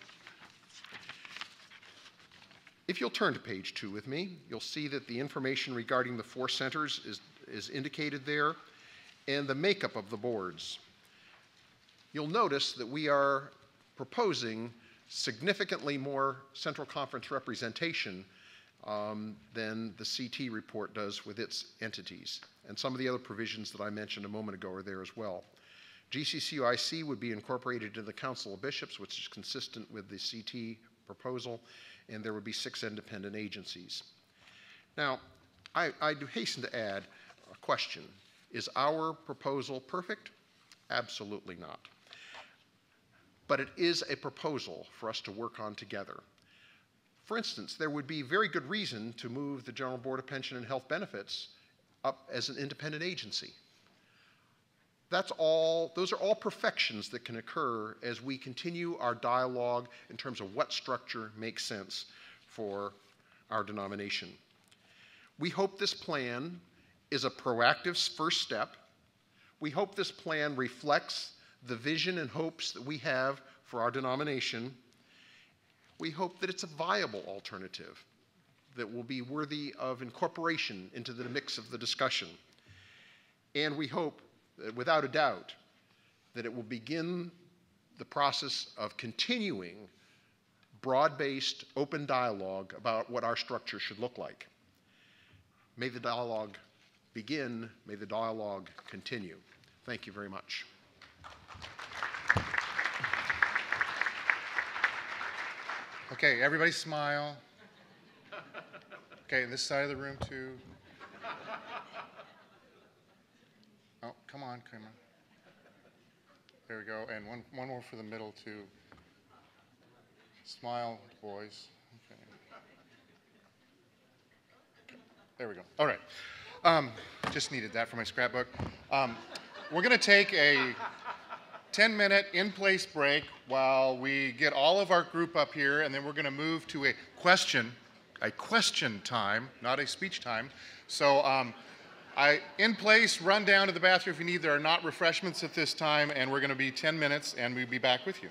If you'll turn to page 2 with me, you'll see that the information regarding the 4 centers is indicated there, and the makeup of the boards. You'll notice that we are proposing significantly more central conference representation than the CT report does with its entities. And some of the other provisions that I mentioned a moment ago are there as well. GCCUIC would be incorporated into the Council of Bishops, which is consistent with the CT proposal, and there would be 6 independent agencies. Now, I do hasten to add a question. Is our proposal perfect? Absolutely not. But it is a proposal for us to work on together. For instance, there would be very good reason to move the General Board of Pension and Health Benefits up as an independent agency. those are all perfections that can occur as we continue our dialogue in terms of what structure makes sense for our denomination. We hope this plan is a proactive first step. We hope this plan reflects the vision and hopes that we have for our denomination. We hope that it's a viable alternative that will be worthy of incorporation into the mix of the discussion. And we hope, without a doubt, that it will begin the process of continuing broad-based, open dialogue about what our structure should look like. May the dialogue begin, may the dialogue continue. Thank you very much. Okay, everybody smile. Okay, this side of the room too. Oh, come on. There we go, and one more for the middle too. Smile, boys. Okay. There we go. All right. Just needed that for my scrapbook. We're going to take a 10-minute in-place break while we get all of our group up here, and then we're going to move to a question time, not a speech time. So in place, run down to the bathroom if you need. There are not refreshments at this time, and we're going to be 10 minutes, and we'll be back with you.